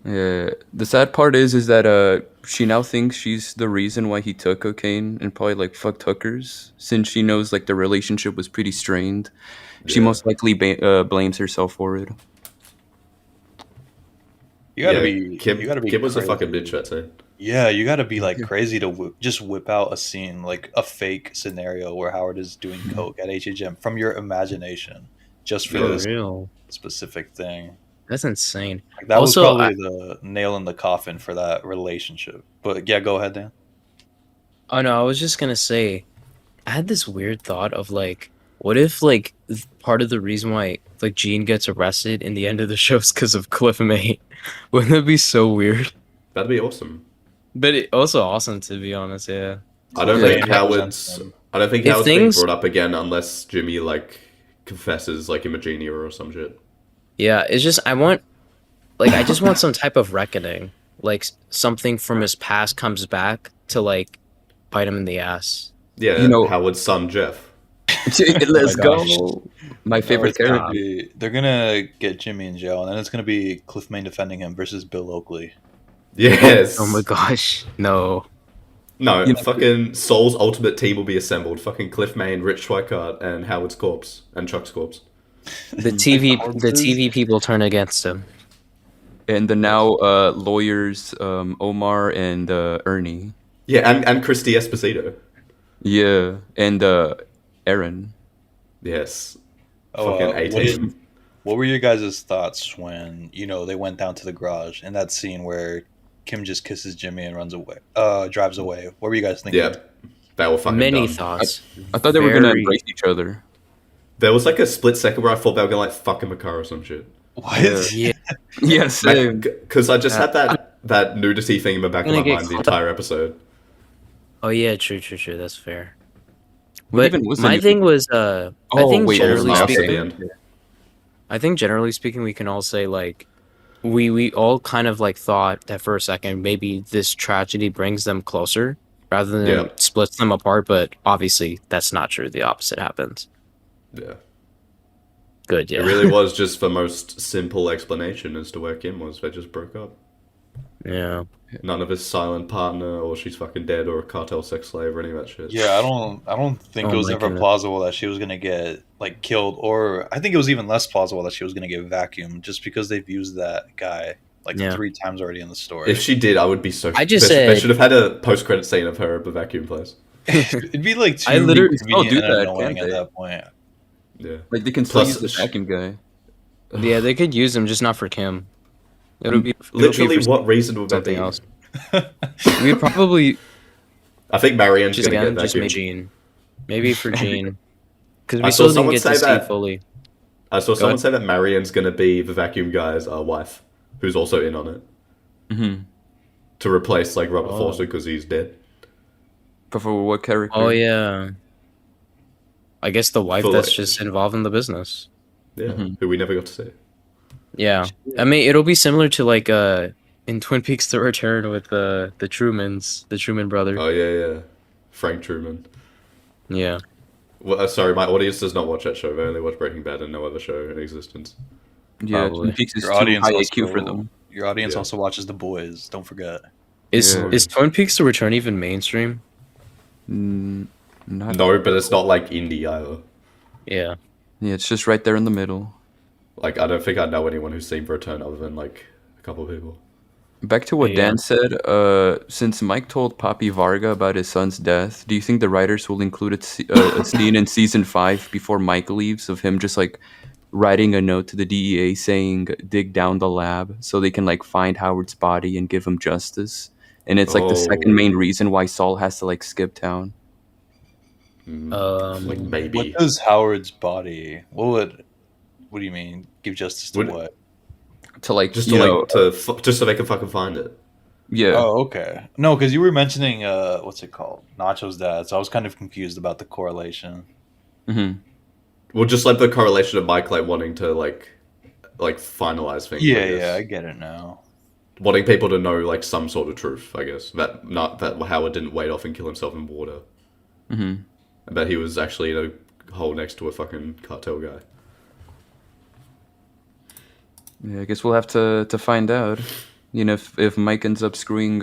Yeah. The sad part is that she now thinks she's the reason why he took cocaine and probably like fucked hookers since she knows like the relationship was pretty strained. She Yeah. most likely blames herself for it. Yeah, You gotta be Kim was a fucking crazy. bitch that scene. Yeah, you gotta be like crazy to just whip out a scene, like a fake scenario where Howard is doing coke at HHM from your imagination, just for Yeah. For this real. specific thing. That's insane. Like, that was Also, probably the nail in the coffin for that relationship. But yeah, go ahead, Dan. oh no, I was just gonna say, I had this weird thought of like, what if like part of the reason why like Gene gets arrested in the end of the show is because of Cliff Mate? Wouldn't that be so weird? That'd be awesome. But it also awesome to be honest. Yeah. I don't Cliff think Main represents Howard's. him. I don't think If Howard's being things, brought up again unless Jimmy like confesses like Imogenia or some shit. yeah, it's just I just want some type of reckoning, like something from his past comes back to like bite him in the ass. Yeah, You know, Howard's son Jeff. let's gosh. go. My No, favorite it's gonna character. be they're gonna get Jimmy in jail, and then it's gonna be Cliff Main defending him versus Bill Oakley. Yes. Oh my gosh, no. No, You know, fucking Soul's ultimate team will be assembled. Fucking Cliff Main, Rich Schweikart, and Howard's corpse and Chuck's corpse. The TV corpses? people turn against him. and the now lawyers Omar and Ernie. Yeah, and Christy Esposito. Yeah, and Aaron. Yes. Oh, Fucking A team. what were your guys' thoughts when they went down to the garage in that scene where Kim just kisses Jimmy and runs away, drives away? What were you guys thinking? Yeah, they were fucking Many dumb. thoughts. I thought they were gonna Very- embrace each other. There was like a split second where I thought they were gonna like fuck in the car or some shit. What? Yeah. Yes, Because I just had that nudity thing in the back of Gonna my get mind the caught. entire episode. Oh yeah, true. That's fair. What But even was the my new- thing was, I Oh, think wait, It was generally an okay. ass at the speaking, end. I think generally speaking, we can all say like, we all kind of like thought that for a second maybe this tragedy brings them closer rather than Yeah. splits them apart. But obviously that's not true. The opposite happens. Yeah. Good, yeah. It really was just the most simple explanation as to where Kim was. They just broke up. Yeah. None of his silent partner, or she's fucking dead, or a cartel sex slave, or any of that shit. Yeah, I don't think Oh it was my ever goodness. plausible that she was gonna get like killed, or I think it was even less plausible that she was gonna get vacuumed, just because they've used that guy like Yeah. 3 times already in the story. If she did, I would be so. I just they said- should have had a post-credit scene of her at the vacuum place. It'd be like too I literally- still do convenient and that, annoying can't at they? that point. Yeah. Like they can still Plus- use the vacuum guy. Yeah, they could use him, just not for Kim. It'll be Literally, for what reason would that something be? else. We'd probably I think Marianne's just gonna again get just vacuumed. make Gene, maybe for Gene, because I we saw still didn't someone get to say see that- fully. I saw someone ahead. say that Marianne's gonna be the vacuum guy's wife, who's also in on it, Mm-hmm. to replace like Robert Oh. Forster because he's dead. But for what character? Oh yeah. I guess the wife For, that's like- just involved in the business. Yeah, Mhm. who we never got to see. Yeah, I mean it'll be similar to like in Twin Peaks: The Return with the Trumans, the Truman brother. Oh yeah, Frank Truman. Yeah, Well, sorry, my audience does not watch that show. They only watch Breaking Bad and no other show in existence. Yeah, Probably. Twin Peaks is Your too audience high also, IQ for them. Your audience Yeah. also watches The Boys. Don't forget. is Yeah. is Twin Peaks: The Return even mainstream? Not. No, but it's not like indie either. Yeah, Yeah, it's just right there in the middle. Like, I don't think I know anyone who's seen The Return other than like a couple of people. Back to what Yeah. Dan said, since Mike told Papi Varga about his son's death, do you think the writers will include a scene in season 5 before Mike leaves of him just like writing a note to the DEA saying dig down the lab so they can like find Howard's body and give him justice? And it's like the second Oh. main reason why Saul has to like skip town. Like maybe. What does Howard's body? What do you mean? Give justice to Would- what? To like Just you to know, like just so they can fucking find it. yeah. Oh, okay. No, because you were mentioning what's it called? Nacho's dad. So I was kind of confused about the correlation. hmm Well, just like the correlation of Mike like wanting to like finalize things. I Yeah, guess. yeah, I get it now. Wanting people to know like some sort of truth, I guess. That not that Howard didn't wade off and kill himself in water. hmm And that he was actually in a hole next to a fucking cartel guy. Yeah, I guess we'll have to find out. if Mike ends up screwing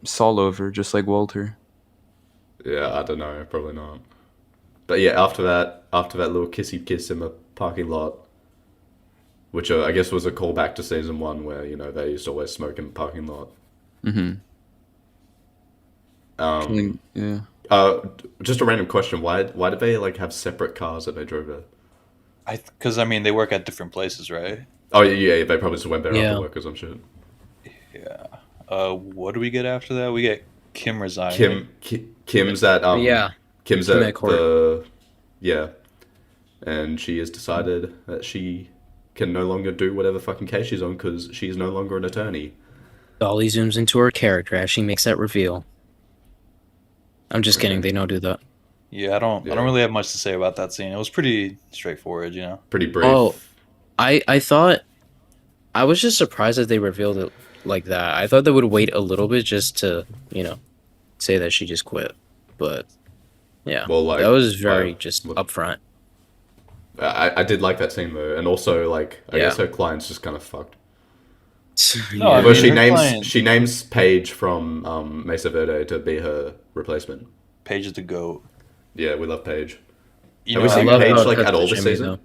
Saul over, just like Walter. Yeah, I don't know, probably not. But yeah, after that little kissy kiss in the parking lot, which I guess was a callback to season one, where they used to always smoke in the parking lot. Mm-hmm. Yeah. Just a random question: why did they like have separate cars that they drove there? Because I mean they work at different places, right? Oh yeah, they probably just went there after Yeah. work or some shit. Yeah. What do we get after that? We get Kim resigning. Kim's at Yeah. Kim's Kim at at court. the yeah, and she has decided that she can no longer do whatever fucking case she's on because she's no longer an attorney. Dolly zooms into her character as she makes that reveal. I'm just kidding. Okay. They don't do that. Yeah, I don't really have much to say about that scene. It was pretty straightforward, you know. Pretty brief. Oh, I thought I was just surprised that they revealed it like that. I thought they would wait a little bit just to, say that she just quit. But yeah, Well, like, that was very just look, upfront. I did like that scene though, and also like I guess Yeah. her client's just kind of fucked. No, I Well, mean, her client- she names Paige from Mesa Verde to be her replacement. Paige is the goat. Yeah, we love Paige. You Have know, we I seen love Paige how it like cuts at to all this Jimmy, season? though.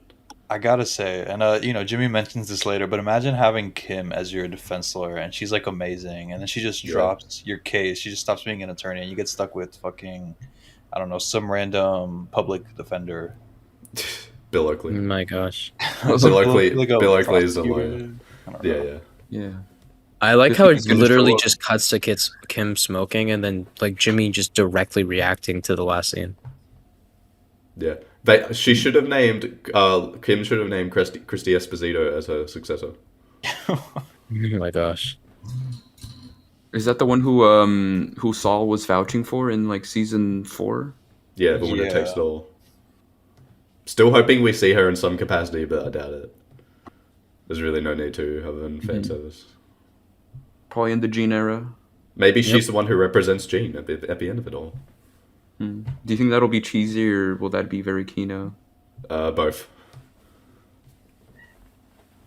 I gotta say, and Jimmy mentions this later, but imagine having Kim as your defense lawyer, and she's like amazing, and then she just Yeah. drops your case. She just stops being an attorney, and you get stuck with fucking, I don't know, some random public defender. Bill Oh Oakley. my gosh. Bill Oakley. Like a Bill Oakley is the prosecutor. lawyer. I don't know. Yeah. Yeah. I like This how is it gonna literally show up. just cuts to Kim smoking and then like Jimmy just directly reacting to the last scene. Yeah. She should have named Kim should have named Christy Esposito as her successor. Oh my gosh. Is that the one who Saul was vouching for in like season 4? Yeah, the winner takes Yeah. it all. Still hoping we see her in some capacity, but I doubt it. There's really no need to, other than fan service. Probably in the Gene era. Maybe she's the one who represents Gene at the end of it all. Do you think that'll be cheesy or will that be very Kino? Both.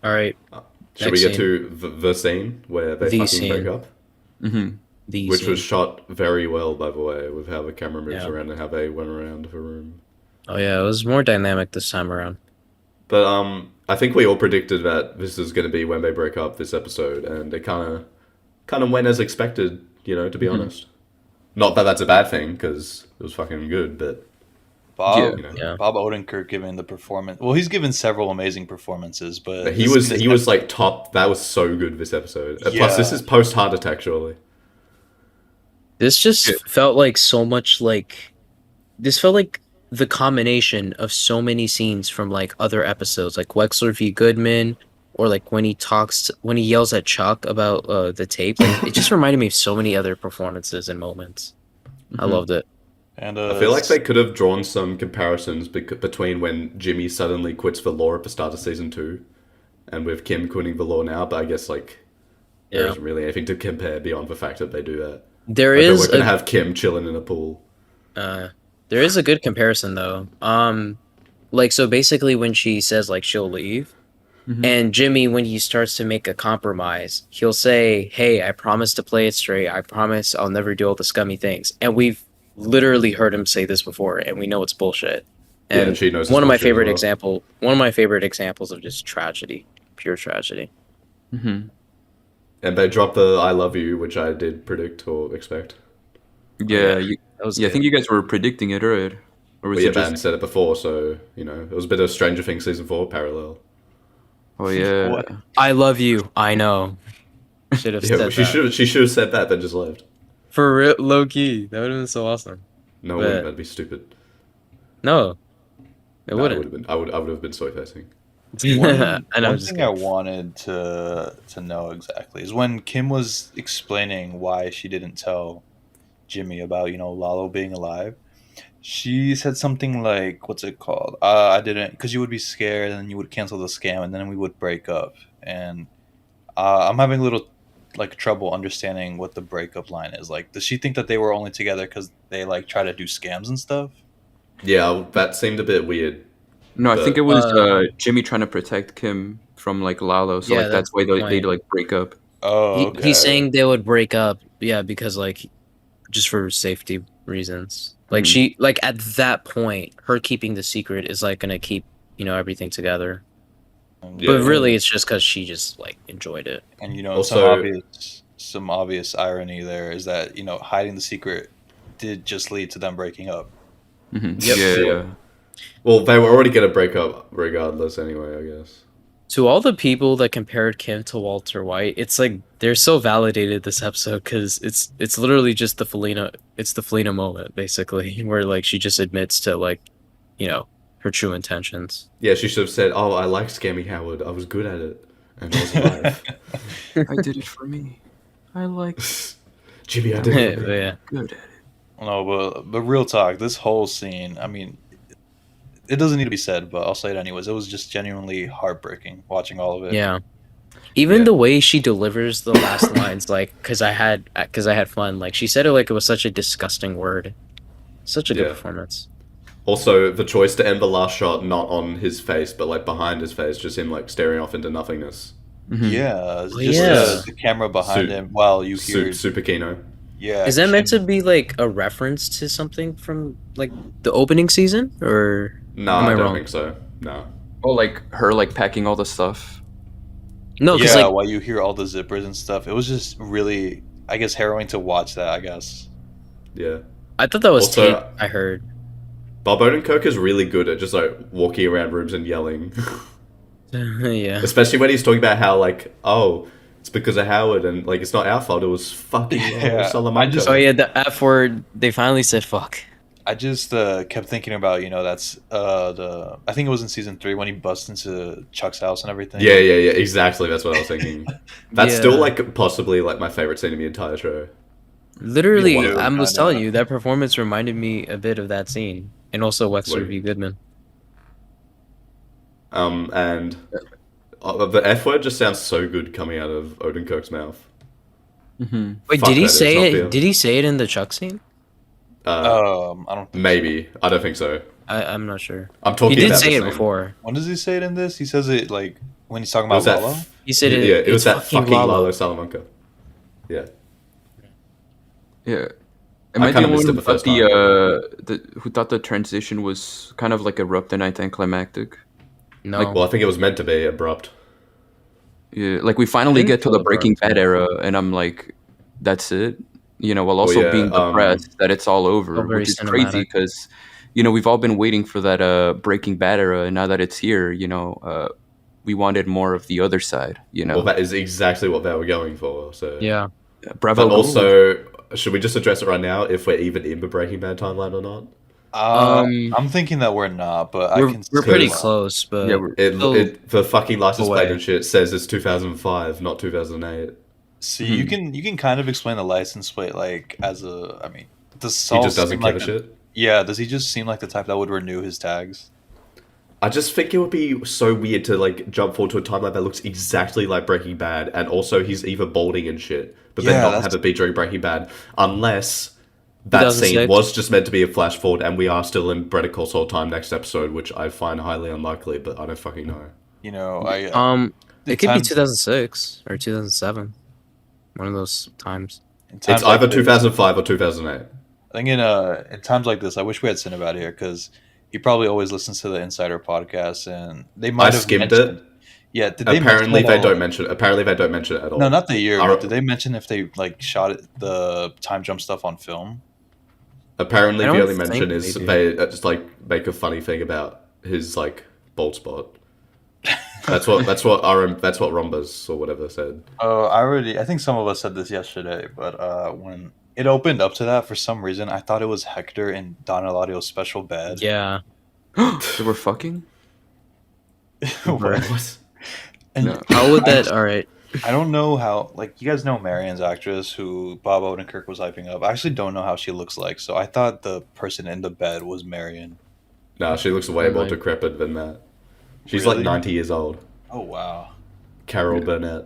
All right. Should Next we get scene. to the scene where they The fucking scene. break up? The Which scene. was shot very well, by the way, with how the camera moves Yeah. around and how they went around the room. Oh yeah, it was more dynamic this time around. But I think we all predicted that this is going to be when they break up this episode, and it kind of went as expected, to be honest. Not that that's a bad thing, because it was fucking good, but Bob, Yeah. Bob Odenkirk giving the performance. Well, he's given several amazing performances, but he was like top. That was so good this episode. Plus, Yeah. this is post Heart Attack, surely. This just felt like so much like this felt like the combination of so many scenes from like other episodes, like Wexler v. Goodman, or like when he yells at Chuck about the tape. Like, it just reminded me of so many other performances and moments. I loved it. And I feel like they could have drawn some comparisons between when Jimmy suddenly quits the law at the start of season 2, and with Kim quitting the law now. But I guess like there Yeah. isn't really anything to compare beyond the fact that they do that. There Like, is we're gonna a have Kim chilling in a pool. there is a good comparison though. Like so basically when she says like she'll leave, and Jimmy when he starts to make a compromise, he'll say, "Hey, I promise to play it straight. I promise I'll never do all the scummy things." And we've literally heard him say this before, and we know it's bullshit. Yeah, And and she knows one it's of my bullshit as favorite well. one of my favorite examples of just tragedy, pure tragedy. And they dropped the "I love you," which I did predict or expect. Yeah, That was I good. think you guys were predicting it, right? Or was But yeah, it Ben just? said it before, so it was a bit of Stranger Things season 4 parallel. Oh yeah. What? I love you. I know. Should have Yeah, said she that. should have said that, then just left. For real, low key. That would have been so awesome. No, But- wouldn't. That'd be stupid. No, it No, wouldn't. I would have been soy facing. I know. One Just thing I kidding. wanted to know exactly is when Kim was explaining why she didn't tell Jimmy about Lalo being alive. She said something like, "What's it called? I didn't because you would be scared and then you would cancel the scam and then we would break up." And I'm having a little like trouble understanding what the breakup line is. Like, does she think that they were only together because they like try to do scams and stuff? Yeah, that seemed a bit weird. No, I But- think it was Jimmy trying to protect Kim from like Lalo, so Yeah, like that's why that's the they point. like break up. Oh, He's okay. saying they would break up, yeah, because like just for safety reasons. Like Mhm. she like at that point, her keeping the secret is like gonna keep, everything together. But Yeah. really And it's just because she just like enjoyed it. and Also, some obvious irony there is that hiding the secret did just lead to them breaking up. Yep. Yeah, yeah. yeah. Well, they were already gonna break up regardless anyway, I guess. To all the people that compared Kim to Walter White, it's like they're so validated this episode because it's literally just the Felina moment basically, where like she just admits to like, her true intentions. Yeah, she should have said, "Oh, I like Scammy Howard. I was good at it, and I was alive." I did it for me. I like Jimmy, I I did it was for me. Yeah. good at it. No, but real talk, this whole scene, I mean, it doesn't need to be said, but I'll say it anyways. It was just genuinely heartbreaking watching all of it. Yeah. Even Yeah. the way she delivers the last lines, like, cause I had fun. Like she said it like it was such a disgusting word. Such a good Yeah. performance. Also, the choice to end the last shot not on his face, but like behind his face, just him like staring off into nothingness. Yeah, it's Oh just yeah. the camera behind Su- him while you hear, Super Kino. yeah, Is that meant to Kim. be like a reference to something from like the opening season, or No, am I I don't wrong? think so. No. Oh, like her like packing all the stuff. No, because Yeah, like while you hear all the zippers and stuff, it was just really, I guess, harrowing to watch that. I guess. Yeah. I thought that was Also, tape. I heard. Bob Odenkirk is really good at just like walking around rooms and yelling. Yeah. Especially when he's talking about how like, oh, it's because of Howard and like it's not our fault. It was fucking Yeah, Salamanca. Oh yeah, the F word. They finally said fuck. I just kept thinking about that's the I think it was in season 3 when he busts into Chuck's house and everything. Yeah. Exactly. That's what I was thinking. That's Yeah. still like possibly like my favorite scene in the entire show. Literally, One of I them, was kinda. telling you that performance reminded me a bit of that scene, and also Wexler Wait. V. Goodman. And the F word just sounds so good coming out of Odenkirk's mouth. Mm-hmm. Wait, Fuck did he that, it's say not it? the- Did he say it in the Chuck scene? I don't think Maybe. I don't think so. I'm not sure. I'm He talking did about say the it scene. before. When does he say it in this? He says it like when he's talking It was about that. Lala. He said it. Yeah, it was it's that fucking Lalo Salamanca. Yeah. Yeah. Am I I the kinda only missed one it who the thought first time. who thought the transition was kind of like abrupt and anticlimactic? No. Like, Well, I think it was meant to be abrupt. Yeah, like we finally didn't get to feel the Breaking abrupt. Bad era, and I'm like, that's it. While also yeah, being depressed that it's all over, Felt very which is crazy cinematic. because, we've all been waiting for that Breaking Bad era, and now that it's here, we wanted more of the other side. Well, that is exactly what they were going for. So Yeah. Bravo. But Gold. also, should we just address it right now if we're even in the Breaking Bad timeline or not? I'm thinking that we're not, but I We're can. we're pretty Because- close, but yeah, we're, The fucking license plate away. and shit says it's 2005, not 2008. See, you can kind of explain the license plate like as a. I mean, does He Saul just doesn't seem give like a shit. Yeah, does he just seem like the type that would renew his tags? I just think it would be so weird to like jump forward to a timeline that looks exactly like Breaking Bad, and also he's either balding and shit, but then Yeah, not that's- have it be during Breaking Bad, unless that scene 2006? was just meant to be a flash forward, and we are still in Better Call Saul time next episode, which I find highly unlikely, but I don't fucking know. I it could be times- 2006 or 2007. One of those times. in times It's either like this- 2005 or 2008. I think in times like this, I wish we had Sinbad here because he probably always listens to the Insider podcast, and they might I have skimmed mentioned- it. Yeah, did they Apparently mention they at don't all? mention it. Apparently they don't mention it at all. No, not the year. Our- But did they mention if they like shot the time jump stuff on film? Apparently I the don't only mention think is they they just like make a funny thing about his like bald spot. That's what Rombas or whatever said. I think some of us said this yesterday, but when it opened up to that, for some reason, I thought it was Hector in Don Eladio's special bed. Yeah. they were fucking. What? And No. How would that? All right. I don't know how, like, you guys know Marion's actress who Bob Odenkirk was hyping up. I actually don't know how she looks like, so I thought the person in the bed was Marion. Nah, she looks way more Like- decrepit than that. She's Really? like 90 years old. Oh, wow. Carol Burnett.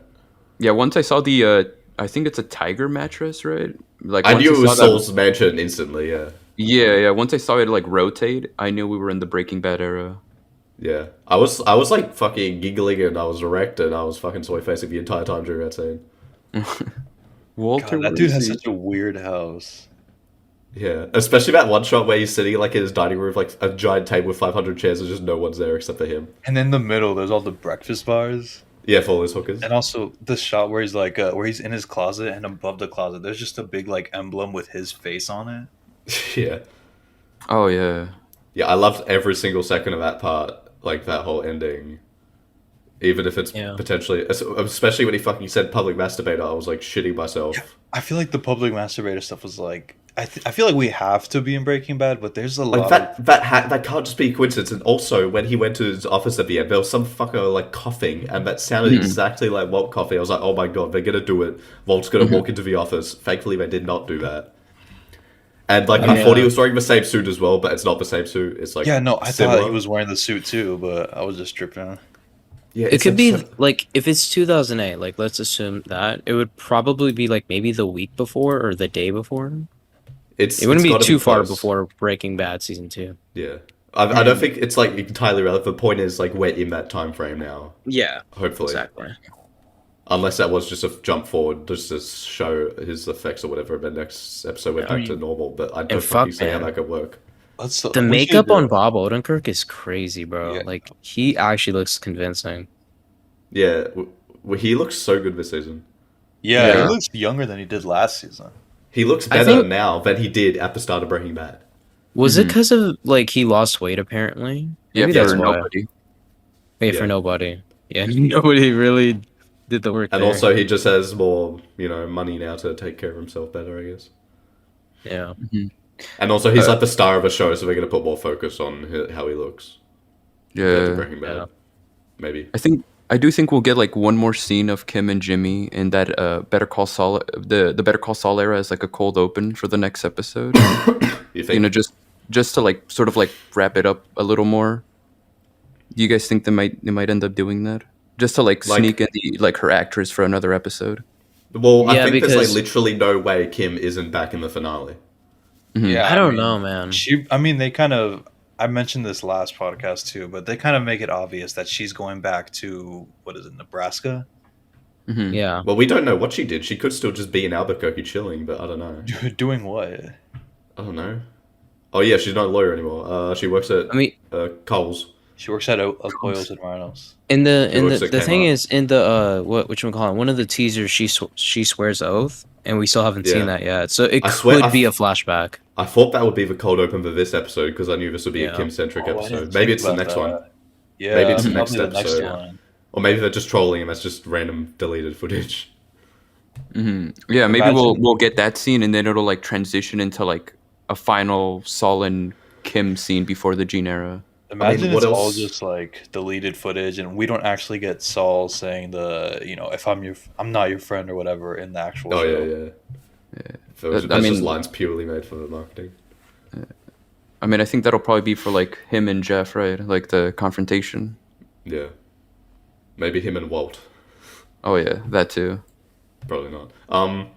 Yeah, once I saw the, I think it's a tiger mattress, right? Like I once knew it saw was that- Saul's mansion instantly, yeah. Yeah. Once I saw it like rotate, I knew we were in the Breaking Bad era. Yeah. I was like fucking giggling and I was erect and I was fucking soy facing the entire time during that scene. Walter, God, that where dude is has he? such a weird house. Yeah, especially that one shot where he's sitting like in his dining room, like a giant table with 500 chairs, and just no one's there except for him. And in the middle, there's all the breakfast bars. Yeah, for all his hookers. And also the shot where he's like, where he's in his closet, and above the closet, there's just a big like emblem with his face on it. Yeah. Oh yeah. Yeah, I loved every single second of that part, like that whole ending. Even if it's Yeah. potentially, especially when he fucking said public masturbator, I was like shitting myself. I feel like the public masturbator stuff was like, I feel like we have to be in Breaking Bad, but there's a Like lot that, of that can't just be a coincidence. And also, when he went to his office at the end, there was some fucker like coughing, and that sounded exactly like Walt coughing. I was like, oh my god, they're gonna do it. Walt's gonna walk into the office. Thankfully, they did not do that. And like, I thought he was wearing the same suit as well, but it's not the same suit. It's like yeah. No, I similar. thought he was wearing the suit too, but I was just tripping. Yeah, It it's could be so- like if it's 2008, like let's assume that it would probably be like maybe the week before or the day before. It's It wouldn't it's be gotta too far close. Before Breaking Bad season 2. Yeah, I don't think it's like entirely relevant. The point is like we're in that time frame now. Yeah, Hopefully, exactly. unless that was just a jump forward, just to show his effects or whatever. And the next episode went back to normal, but I don't fucking fuck, see how man. that could work. The makeup on Bob Odenkirk is crazy, bro. Yeah. Like he actually looks convincing. Yeah, he looks so good this season. Yeah, Yeah. he looks younger than he did last season. He looks I better think- now than he did at the start of Breaking Bad. Was it because of like he lost weight apparently? Yeah, Maybe for that's why. nobody. Wait, Yeah. for nobody. Yeah, nobody really did the work. And there. also, he just has more, money now to take care of himself better, I guess. yeah. And also, he's like the star of a show, so they're going to put more focus on how he looks. Compared to Yeah. Breaking Bad. Yeah. Maybe. I do think we'll get like one more scene of Kim and Jimmy in that Better Call Saul, the Better Call Saul era as like a cold open for the next episode. You think? Just to like sort of like wrap it up a little more. Do you guys think they might end up doing that? Just to like sneak in her actress for another episode. Well, I Yeah, think there's like because- literally no way Kim isn't back in the finale. Yeah, I don't know, man. They kind of. I mentioned this last podcast too, but they kind of make it obvious that she's going back to what is it, Nebraska? Yeah. Well, we don't know what she did. She could still just be in Albuquerque chilling, but I don't know. Doing what? I don't know. Oh yeah, she's not a lawyer anymore. She works at I mean, Coles. She works at Oils and Rhinos. in the looks like the thing Kmart. is in the whatchamacallit, one of the teasers she swears oath, and we still haven't Yeah. seen that yet. So it I swear- could be a flashback. I thought that would be the cold open for this episode because I knew this would be a Yeah. Kim-centric Oh, I didn't episode. think Maybe it's the about next that. one. Yeah, Maybe it's the next probably episode. one. Or maybe they're just trolling him as just random deleted footage. Yeah, maybe Imagine- we'll get that scene and then it'll like transition into like a final Saul and Kim scene before the Gene era. Imagine what it's all else- just like deleted footage, and we don't actually get Saul saying if I'm not your friend or whatever in the actual Oh show. yeah. So I that's just mean- lines purely made for the marketing. I mean, I think that'll probably be for like him and Jeff, right? Like the confrontation. Yeah. Maybe him and Walt. Oh yeah, that too. Probably not.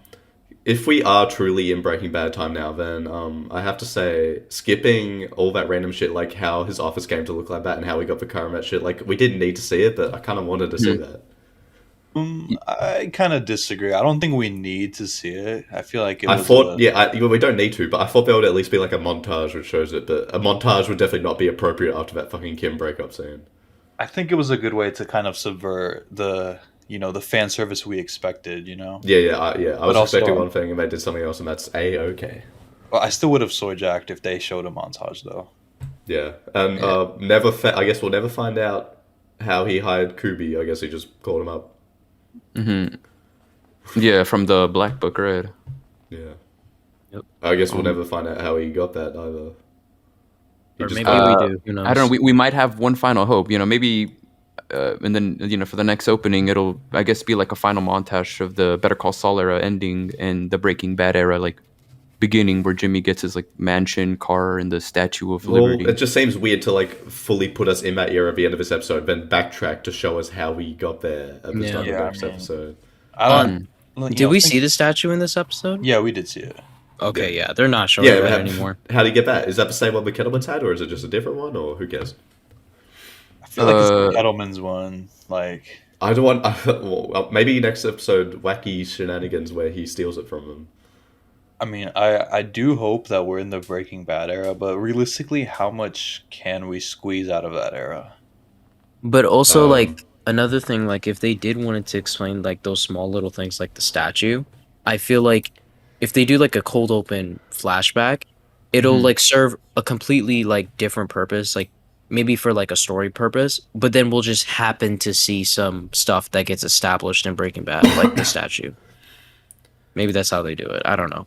If we are truly in Breaking Bad time now, then I have to say, skipping all that random shit, like how his office came to look like that and how we got the car and that shit, like we didn't need to see it, but I kind of wanted to see that. I kind of disagree. I don't think we need to see it. I feel like I thought, we don't need to, but I thought there would at least be like a montage which shows it, but a montage would definitely not be appropriate after that fucking Kim breakup scene. I think it was a good way to kind of subvert the fan service we expected. Yeah. I was also- expecting one thing and they did something else, and that's okay. Well, I still would have soy jacked if they showed a montage though. Yeah, and I guess we'll never find out how he hired Kubi. I guess he just called him up. Yeah, from the Black Book, right? Yeah. Yep. I guess we'll never find out how he got that either. He Or just- maybe we do. Who knows? I don't know. We might have one final hope. Maybe, and then for the next opening, it'll I guess be like a final montage of the Better Call Saul era ending and the Breaking Bad era, like beginning where Jimmy gets his like mansion, car, and the Statue of Liberty. Well, it just seems weird to like fully put us in that era at the end of this episode, then backtrack to show us how we got there at the Yeah. start of Yeah, the I next mean- episode. Did we see the statue in this episode? Yeah, we did see it. Okay, yeah, they're not showing that anymore. How do you get that? Is that the same one the Kettleman's had, or is it just a different one, or who cares? I feel like it's the Kettleman's one. Like, I don't want. Well, maybe next episode, wacky shenanigans where he steals it from them. I mean, I do hope that we're in the Breaking Bad era, but realistically, how much can we squeeze out of that era? But also, Um, like, another thing, like, if they did wanted to explain, like, those small little things, like the statue, I feel like if they do, like, a cold open flashback, it'll, Mhm. like, serve a completely, like, different purpose, like, maybe for, like, a story purpose, but then we'll just happen to see some stuff that gets established in Breaking Bad, like the statue. Maybe that's how they do it. I don't know.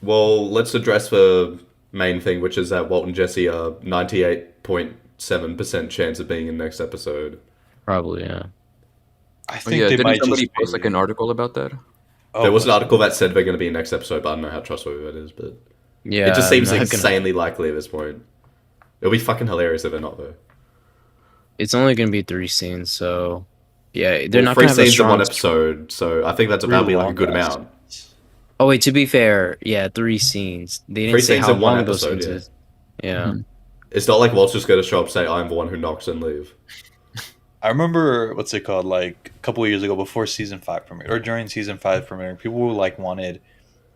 well, let's address the main thing, which is that Walt and Jesse are 98.7% chance of being in next episode. Probably, yeah. I Oh think yeah, they didn't might somebody just post like be. an article about that? Oh, There was an was article that said they're going to be in next episode, but I don't know how trustworthy that is. But it just Yeah, I'm seems not gonna. insanely likely at this point. It'll be fucking hilarious if they're not though. It's only gonna be 3 scenes, so yeah, they're Well, not three gonna have a scenes in one strong. episode, so I think three that'll be like a long good ass amount. scenes. Oh wait, to be fair, yeah, 3 scenes. They Three didn't say scenes how in one long those episode, scenes yeah. is. Yeah. Mhm. It's not like Walt's just going to show up, say, "I'm the one who knocks and leave." I remember what's it called, like a couple of years ago before season 5 premiered or during season 5 premiere, people like wanted,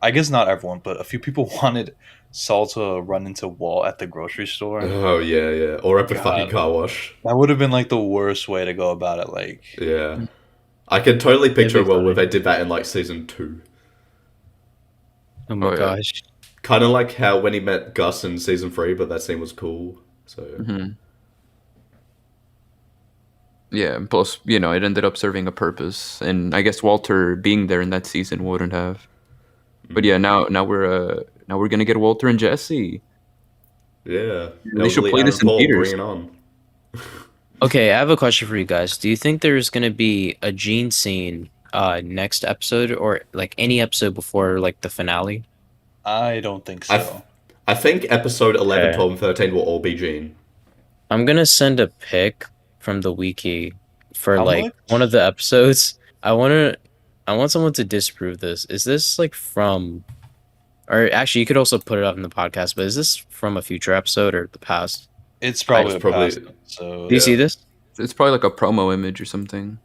I guess not everyone, but a few people wanted Saul to run into Walt at the grocery store. Oh yeah, yeah, or at the fucking God, car wash. that would have been like the worst way to go about it. Like, Yeah, I can totally It'd picture be a world where funny. they did that in like season 2. Oh my Oh yeah. gosh. Kind of like how when he met Gus in season 3, but that scene was cool. So Hmm. Yeah, and plus, it ended up serving a purpose, and I guess Walter being there in that season wouldn't have. But yeah, now we're gonna get Walter and Jesse. yeah, They should elderly play Aaron this in Paul, bring theaters. it on. Okay, I have a question for you guys. Do you think there's gonna be a Gene scene next episode or like any episode before like the finale? I don't think I, so. I think episode 11, Okay. 12, and 13 will all be Gene. I'm gonna send a pic from the wiki for How like one of much? the episodes. I want someone to disprove this. Is this like from or actually you could also put it up in the podcast, but is this from a future episode or the past? It's probably It's a past probably Do you episode. see yeah. this? It's probably like a promo image or something.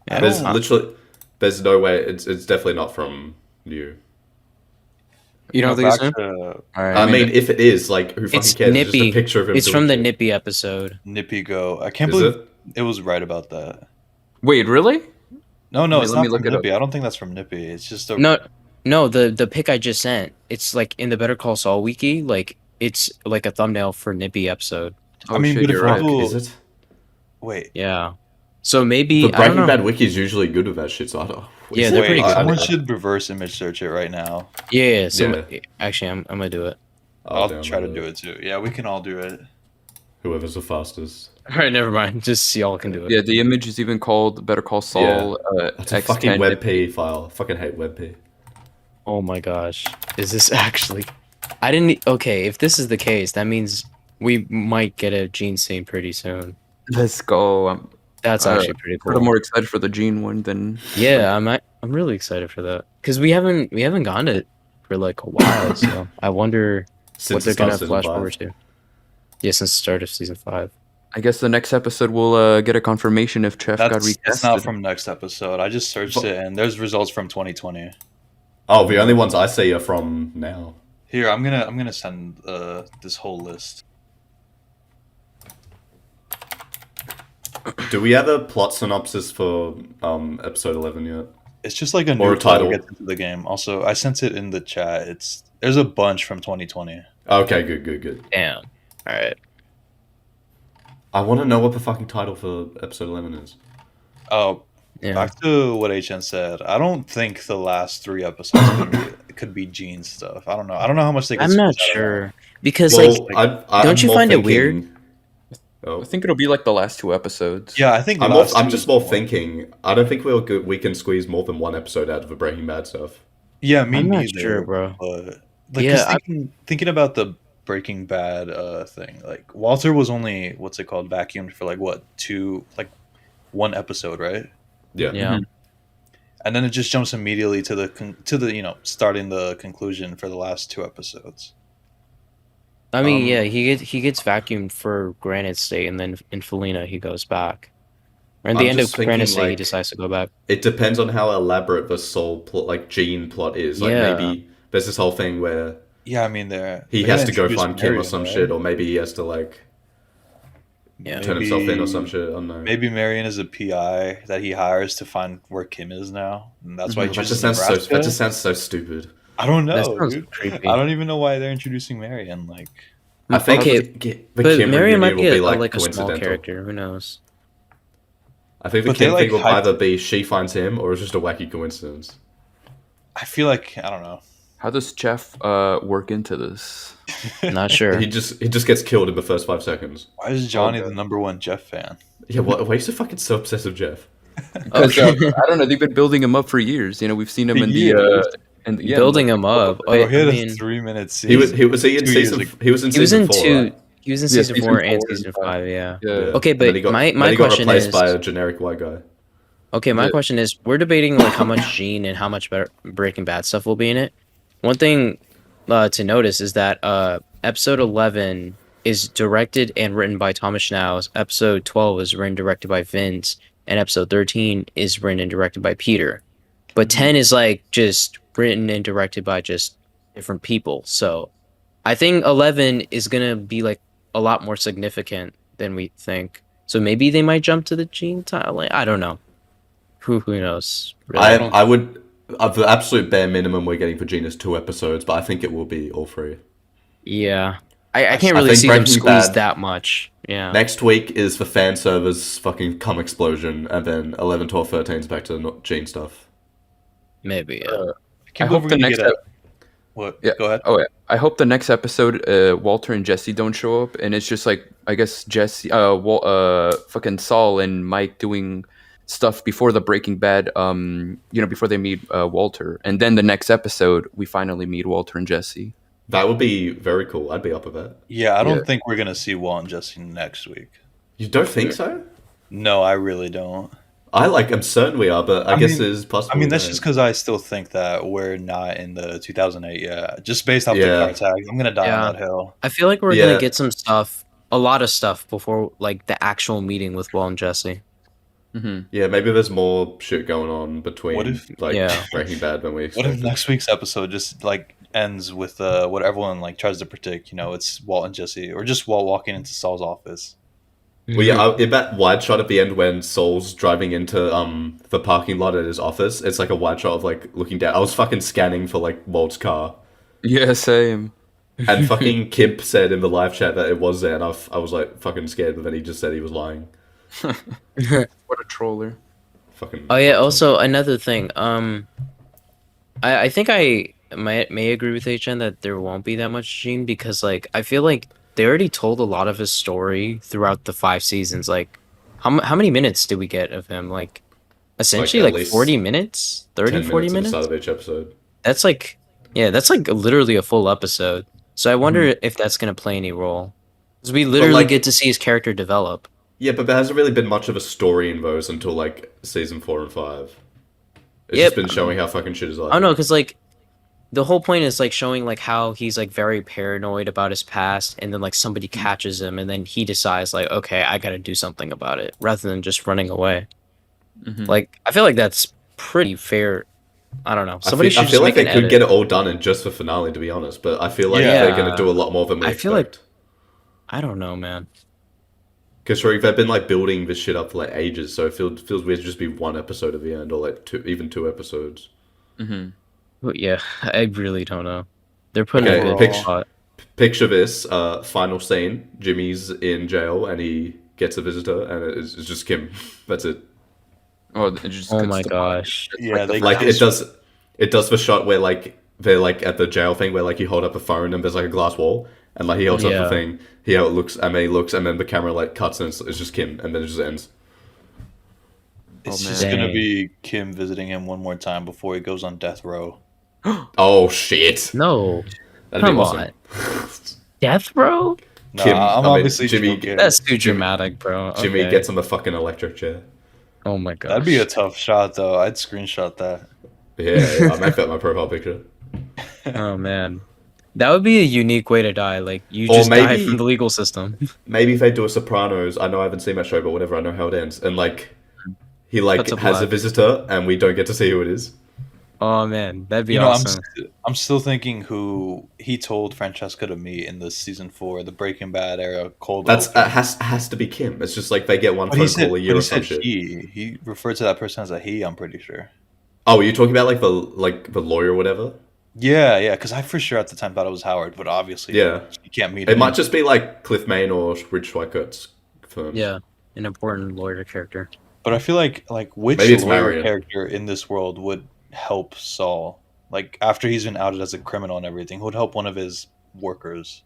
I Yeah. There's don't. literally there's no way it's definitely not from you. You don't think Back it's him? to All right. I mean, mean, if it is, like, who fucking It's cares? It's just a Nippy. picture of him It's doing from the shit. Nippy episode. Nippy Go. I can't Is believe it? it was right about that. Wait, really? No, it's Let me not look from it up. Nippy. I don't think that's from Nippy. It's just a. No, no, the pic I just sent. It's like in the Better Call Saul wiki. Like it's like a thumbnail for Nippy episode. Oh I mean, shit, but if you're right. Fuck, people is it? wait, Yeah. So The maybe I don't Breaking Bad know. wiki is usually good with that shit, so I don't. Yeah, they're pretty wait, good. someone I- should reverse image search it right now. Yeah. So Yeah. actually, I'm gonna do it. I'll download try to do it too. Yeah, we can all do it. Whoever's the fastest. All right, never mind. Just y'all can do it. Yeah, the image is even called Better Call Saul. That's a X10 fucking Nippy. WebP file. I fucking hate WebP. Oh my gosh, is this actually? I didn't. Okay, if this is the case, that means we might get a Gene scene pretty soon. Let's go. That's Uh, actually pretty I'm cool. more excited for the Gene one than. Yeah, I'm really excited for that because we haven't gotten it for like a while. So I wonder Since what they're the start gonna of season flash 5. forward to. Yeah, since the start of season 5. I guess the next episode we'll get a confirmation if Chef got That's recasted. not from next episode. I just searched it and there's results from 2020. Oh, the only ones I see are from now. Here, I'm gonna send this whole list. Do we have a plot synopsis for episode 11 yet? It's just like a Or new a title. gets into the game. Also, I sent it in the chat. There's a bunch from 2020. Okay, good. Damn. All right. I want to know what the fucking title for episode 11 is. Oh, Yeah. back to what HN said. I don't think the last 3 episodes could be Gene stuff. I don't know. I don't know how much they. Could I'm not squeeze out of sure because Well, like I'm don't you more find it thinking- weird? Oh. I think it'll be like the last 2 episodes. that. Yeah, I think the I'm last I'm two just is more the one. thinking. I don't think we can squeeze more than one episode out of the Breaking Bad stuff. Yeah, me I'm not neither. sure, bro. But like, Yeah, 'cause thinking about the Breaking Bad thing, like Walter was only what's it called vacuumed for like what 1 episode, right? Yeah. Yeah. And then it just jumps immediately to the starting the conclusion for the last 2 episodes. I mean, Um, yeah, he gets vacuumed for Granite State, and then in Felina he goes back. Or in I'm the end of just thinking, Pregnancy, he like, decides to go back. it depends on how elaborate the soul plot, like gene plot is. Like Yeah. maybe there's this whole thing where Yeah, I mean they're he they're gonna has to go introduce find Kim or Marion, some right? shit, or maybe he has to like Yeah. turn himself in or some Maybe shit. I don't know. maybe Marion is a PI that he hires to find where Kim is now, and that's why he That chooses just sounds so. Nebraska. That just sounds so stupid. I don't That know, sounds dude. I creepy. don't even know why they're introducing Marion. Like, I think Okay, the but Kim Marion might reunion be will be a like like a small coincidental. character. Who knows? I think the but they Kim like thing will hyped. either be she finds him or it's just a wacky coincidence. I feel like I don't know. How does Jeff work into this? Not sure. He just gets killed in the first 5 seconds. Why is Johnny God. the #1 Jeff fan? Yeah, why are you so fucking so obsessed with Jeff? Because Okay. I don't know, they've been building him up for years. You know, we've seen him in the Years? and yeah, Building like, him up. Bro, I he had a mean, 3-minute scene. He was he in 2 years season ago. he was in he was season in 4, two. right? He was in Yeah, season season 4 and 4 and season 5. 5. Yeah. Yeah. Okay, And then but he got, my then he got question replaced is. by a generic white guy. Okay, my Yeah. question is, we're debating like how much Gene and how much better Breaking Bad stuff will be in it. One thing to notice is that episode 11 is directed and written by Thomas Schnauz. Episode 12 is written and directed by Vince, and episode 13 is written and directed by Peter. But 10 is like just written and directed by just different people. So I think 11 is gonna be like a lot more significant than we think. So maybe they might jump to the Gene timeline. I don't know. Who knows? Really? I would the absolute bare minimum we're getting for Gene is 2 episodes, but I think it will be all 3. Yeah. I can't I really think see them Breaking squeeze Bad- that much. Yeah. Next week is the fan servers fucking cum explosion, and then 11, 12, 13 is back to the Gene stuff. Maybe, yeah. I can't I believe hope we're the gonna next get a. What? Yeah. Go ahead. Oh yeah. I hope the next episode, Walter and Jesse don't show up, and it's just like I guess Jesse, fucking Saul and Mike doing stuff before the Breaking Bad, before they meet Walter, and then the next episode we finally meet Walter and Jesse. That would be very cool. I'd be up with that. Yeah, I don't Yeah. think we're gonna see Walt and Jesse next week. You don't think so? No, I really don't. I'm certain we are, but I guess mean- there's possible. I mean, we that's don't. just because I still think that we're not in the 2008 yet. Just based off the Yeah. car tags, I'm gonna die Yeah. on that hill. I feel like we're Yeah. gonna get some stuff, a lot of stuff, before like the actual meeting with Will and Jesse. Mm-hmm. Yeah, maybe there's more shit going on between What if- Yeah. Breaking Bad than we What expected. if next week's episode just like ends with what everyone like tries to predict? You know, it's Walt and Jesse, or just Walt walking into Saul's office. Well, yeah, in that wide shot at the end when Saul's driving into the parking lot at his office, it's like a wide shot of like looking down. I was fucking scanning for like Walt's car, Yeah, same. and fucking Kimp said in the live chat that it was there, and I was like fucking scared, but then he just said he was lying. What a troller. Fucking. Oh yeah. Also, another thing. I think I may agree with HN that there won't be that much Gene because like I feel like they already told a lot of his story throughout the 5 seasons. Like, how many minutes did we get of him? Like, essentially, at like least 40 minutes, 30, 10 40 minutes at the minutes. start of each episode. That's like, yeah, that's like literally a full episode. So I wonder if that's gonna play any role. Because we literally like- get to see his character develop. Yeah, but there hasn't really been much of a story in those until like season 4 and 5. It's Yep. just been showing how fucking shit is like. I don't know, because like the whole point is like showing like how he's like very paranoid about his past, and then like somebody catches him, and then he decides like, okay, I gotta do something about it, rather than just running away. Mhm. Like I feel like that's pretty fair. I don't know. Somebody I should feel just like make they an could edit. get it all done in just the finale, to be honest. But I feel like Yeah. they're gonna do a lot more than we I feel like- expect. I don't know, man. Because they've been like building this shit up for like ages, so it feels weird to just be one episode at the end, or like even 2 episodes. Mm-hmm. But yeah, I really don't know. They're putting Okay, a good picture- spot. Picture this: final scene. Jimmy's in jail and he gets a visitor, and it's just Kim. That's it. Oh, it just Oh cuts my to- gosh. it's Yeah, the they- Like flash. it does the shot where like they're like at the jail thing where like you hold up a phone and there's like a glass wall, and like he holds up Yeah. the thing. He how it looks, and then he looks, and then the camera like cuts, and it's just Kim, and then it just ends. It's Oh, just man. gonna Dang. be Kim visiting him one more time before he goes on death row. Oh shit! No, That'd come be awesome. on. Death Row? No, Kim- I'm I mean, obviously Jimmy- joking. That's too dramatic, bro. Jimmy Okay. gets on the fucking electric chair. Oh my god. That'd be a tough shot, though. I'd screenshot that. Yeah, I'll make that my profile picture. Oh man. That would be a unique way to die. Like you Or just die maybe- from the legal system. Maybe if they do a Sopranos, I know I haven't seen that show, but whatever, I know how it ends. And like he like Puts up has a live. visitor and we don't get to see who it is. Oh man, that'd be You know, awesome. I'm still thinking who he told Francesca to meet in the season 4, the Breaking Bad era cold That's open. has to be Kim. It's just like they get one But he phone said, call a but year he or some said shit. he referred to that person as a he. I'm pretty sure. Oh, are you talking about like the lawyer or whatever? Yeah, because I for sure at the time thought it was Howard, but obviously Yeah. you can't meet It him. might just be like Cliff Main or Rich Schweikert's firms. Yeah, an important lawyer character. But I feel like which Maybe it's lawyer Marion. character in this world would help Saul? Like after he's been outed as a criminal and everything, who would help one of his workers?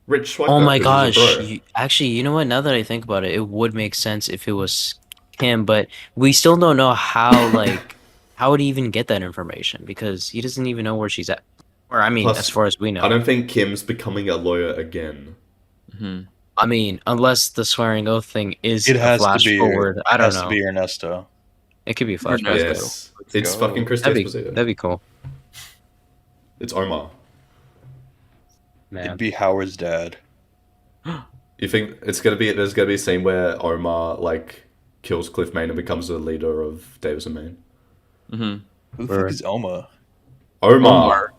Rich Schweiker. Oh my 'cause he's a gosh! bro. Actually, you know what? Now that I think about it, it would make sense if it was him, but we still don't know how. Like, how would he even get that information? Because he doesn't even know where she's at. Or I mean, Plus, as far as we know. I don't think Kim's becoming a lawyer again. I mean, unless the swearing oath thing is It a has to flash be. forward. I It don't has know. to be Ernesto. It could be a flashback. Ernesto. Yes, Let's it's go. fucking Chris That'd be Esposito. that'd be cool, It's Omar. man. It'd be Howard's dad. You think it's gonna be? There's gonna be a scene where Omar like kills Cliff Main and becomes the leader of Davis and Main. Who the Where- fuck is Oma? Omar,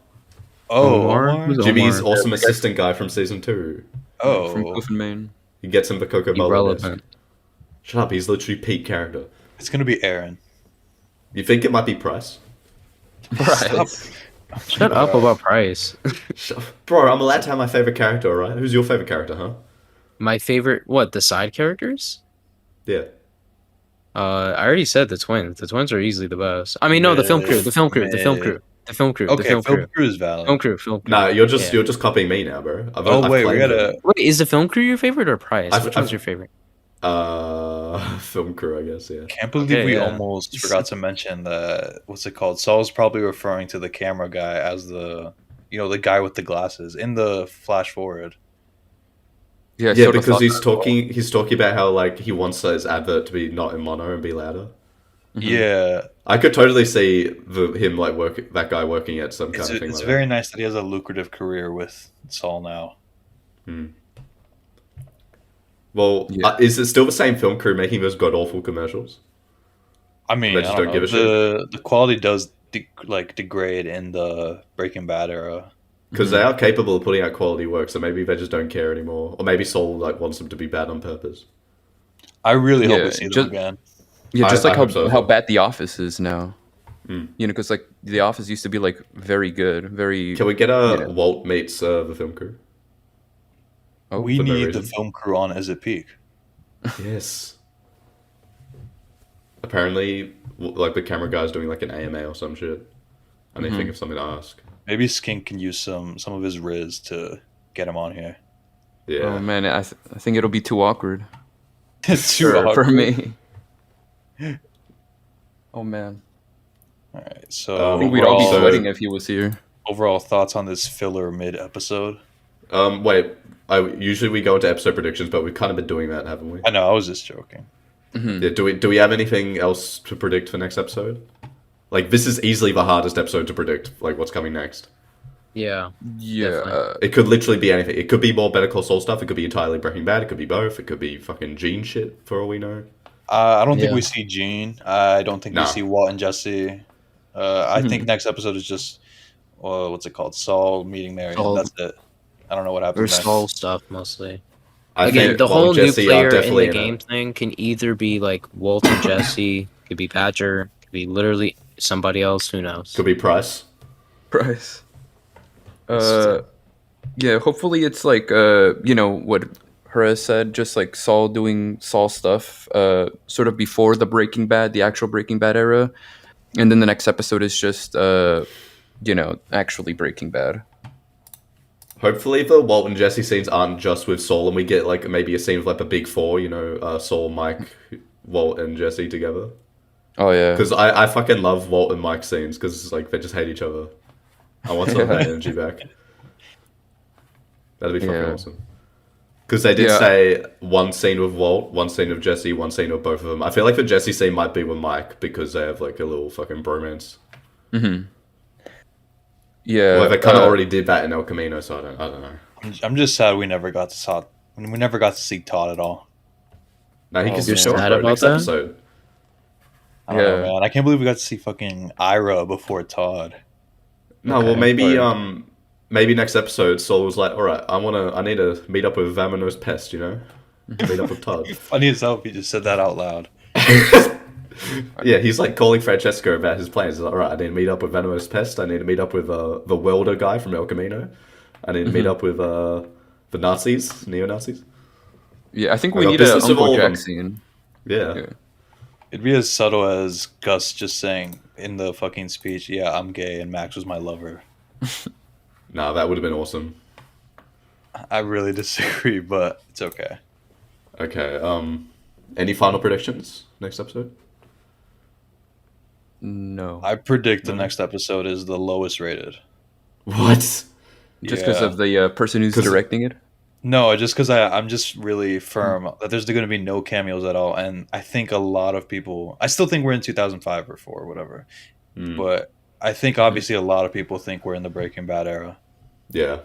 Oh, Omar? Omar. Who's Jimmy's Omar? awesome assistant guy from season 2. Oh, From Cliff and Maine. He gets him the Coco Melon. Irrelevant. Shut up! He's literally peak character. it's gonna be Aaron. You think it might be Price? Stop. Shut up about Price. Bro, I'm allowed to have my favorite character, alright? Who's your favorite character, huh? My favorite, what, the side characters? Yeah. I already said the twins. The twins are easily the best. I mean, no, the film crew, the film crew, the film crew, the film crew, the Okay, film crew, Film Crew is valid. film crew, film crew. Nah, you're just Yeah. copying me now, bro. Oh wait, we claimed gotta. it. Wait, is the film crew your favorite or Price? I've- Which one's I've- your favorite? Film crew, I guess. Yeah. Can't believe Okay, we yeah. almost forgot to mention that. What's it called? Saul's probably referring to the camera guy as the guy with the glasses in the flash forward. Yeah, I Yeah, sorta because thought he's that as well. talking. He's talking about how like he wants his advert to be not in mono and be louder. Yeah, I could totally see him like that guy working at some kind it's of thing it's like very nice that he has a lucrative career with Saul now. that. Well, Yeah. is it still the same film crew making those god awful commercials? I mean, They I just don't don't know. give a shit. The quality does degrade in the Breaking Bad era. Because they are capable of putting out quality work, so maybe they just don't care anymore, or maybe Saul like wants them to be bad on purpose. I really hope Yeah, we see them just- again. Yeah, just I like hope so as how well. bad The Office is now. Mm. You know, because like The Office used to be like very good, very. Can we get a Yeah. Walt meets the film crew? Oh, We for no need the reason. film crew on as a peak. Yes. Apparently, like the camera guy's doing like an AMA or some shit. I need to think of something to ask. Maybe Skink can use some of his riz to get him on here. Yeah. Oh man, I think it'll be too awkward It's too for awkward. me. Oh man, All right, so I think we'd all be Overall- sweating if he was here. overall thoughts on this filler mid episode? Wait. Usually we go into episode predictions, but we've kind of been doing that, haven't we? I know, I was just joking. Yeah. Do we have anything else to predict for next episode? Like this is easily the hardest episode to predict. Like what's coming next. Yeah. Yeah, Definitely. It could literally be anything. It could be more Better Call Saul stuff. It could be entirely Breaking Bad. It could be both. It could be fucking Gene shit for all we know. I don't think Yeah. we see Gene. I don't think No. we see Walt and Jesse. I think next episode is just what's it called? Saul meeting Mary. Saul. That's it. I don't know what Or happens next. Saul stuff mostly. I Again, think the Walt whole and new Jesse are player in definitely the in it. game thing can either be like Walt and Jesse, could be Patcher, could be literally somebody else. Who knows? Could be Price. Price. Yeah, hopefully it's like you know what Hera said, just like Saul doing Saul stuff, sort of before the Breaking Bad, the actual Breaking Bad era, and then the next episode is just you know, actually Breaking Bad. Hopefully the Walt and Jesse scenes aren't just with Saul, and we get like maybe a scene of like the big four. You know, Saul, Mike, Walt, and Jesse together. Oh yeah, Because I fucking love Walt and Mike scenes because like they just hate each other. I want some of that energy back. That'd be fucking Yeah. awesome. Because they did Yeah. say one scene with Walt, one scene of Jesse, one scene of both of them. I feel like the Jesse scene might be with Mike because they have like a little fucking bromance. yeah. Well, they kind of already did that in El Camino, so I don't know. I'm just sad we never got to see Todd at all. No, he Oh, can you're still show sad up bro, about next that? episode. I don't know, Yeah. man. I can't believe we got to see fucking Ira before Todd. No, well, Okay. maybe next episode, Saul was like, all right, I need to meet up with Vamanos Pest, you know, meet up with Todd. Funny as hell if he just said that out loud. Yeah, he's like calling Francesco about his plans. He's like, all right, I need to meet up with Venomous Pest. I need to meet up with the welder guy from El Camino. I need to meet up with the Nazis, neo-Nazis. Yeah, I think I we got need a business with all Uncle of Jack them. scene. Yeah. Yeah. It'd be as subtle as Gus just saying in the fucking speech, "Yeah, I'm gay and Max was my lover." Nah, that would have been awesome. I really disagree, but it's okay. Okay. Any final predictions next episode? No. I predict the next episode is the lowest rated. What? Just because Yeah. of the person who's 'Cause- directing it? No, just because I'm just really firm that there's going to be no cameos at all, and I think a lot of people. I still think we're in 2005 or 4 or whatever, but I think obviously a lot of people think we're in the Breaking Bad era. Yeah,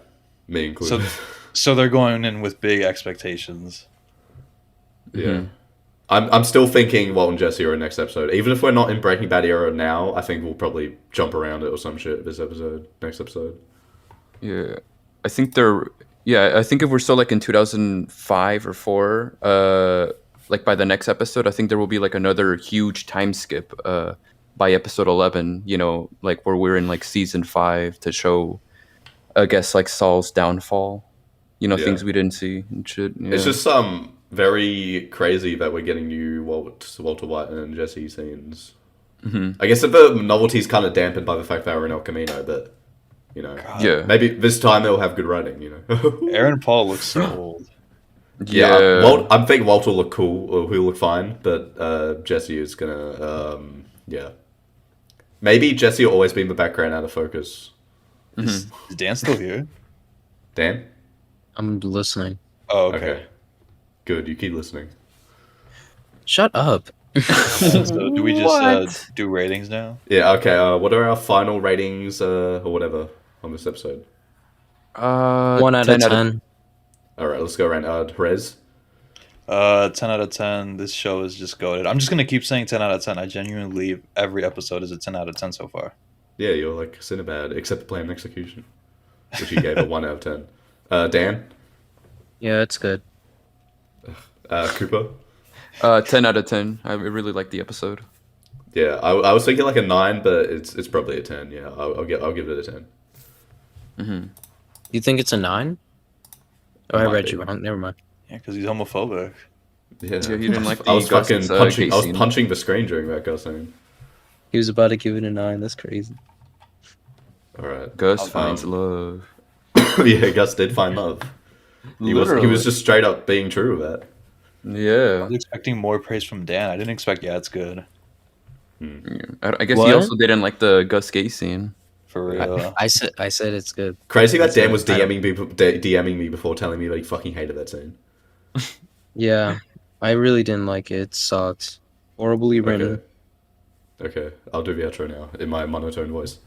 me included. So they're going in with big expectations. Yeah. I'm still thinking Walt and Jesse are in next episode. Even if we're not in Breaking Bad era now, I think we'll probably jump around it or some shit this episode, next episode. Yeah. I think they're... Yeah, I think if we're still like in 2005 or 4, like by the next episode, I think there will be like another huge time skip by episode 11, you know, like where we're in like season 5 to show, I guess, like Saul's downfall. You know, Yeah. things we didn't see and shit. Yeah. It's just very crazy that we're getting new Walter White and Jesse scenes. I guess if the novelty's kind of dampened by the fact that we're in El Camino, but you know, Yeah. maybe this time they'll have good writing. You know, Aaron Paul looks so old. Yeah. I'm thinking Walt will look cool, or he'll look fine, but Jesse is gonna, yeah. Maybe Jesse will always be in the background, out of focus. Is Dan still here? Dan? I'm listening. Oh, okay. Okay. Good, you keep listening. Shut up. So do we just What? do ratings now? Yeah, okay, what are our final ratings, or whatever, on this episode? 1 out of 10. Alright, let's go around. Perez? 10 out of 10. This show is just goated. I'm just gonna keep saying 10 out of 10. I genuinely believe every episode is a 10 out of 10 so far. Yeah, you're like Cinnabad, except the plan and execution, which you gave a 1 out of 10. Dan? Yeah, it's good. Cooper? 10 out of 10. I really like the episode. Yeah, I was thinking like a 9, but it's probably a 10. Yeah, I'll give it a 10. You think it's a 9? Oh, I Might read be. you wrong. Never mind. Yeah, because he's homophobic. Yeah, Yeah, you didn't like I was the Gus's, fucking punching. gay I was scene. punching the screen during that Gus scene. He was about to give it a 9. That's crazy. All right. Gus finds love. Yeah, Gus did find love. He Literally. was just straight up being true with that. I Yeah. was expecting more praise from Dan. I didn't expect, yeah, it's good. I guess What? he also didn't like the Gus gay scene. For real. I said it's good. Crazy that That's Dan it. was DMing me before telling me that he fucking hated that scene. Yeah, I really didn't like it. It sucked. Horribly written. Okay, I'll do the outro now in my monotone voice.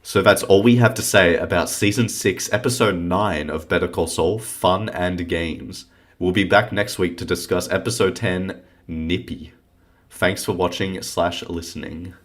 So that's all we have to say about Season 6, Episode 9 of Better Call Saul, Fun and Games. We'll be back next week to discuss Episode 10, Nippy. Thanks for watching / listening.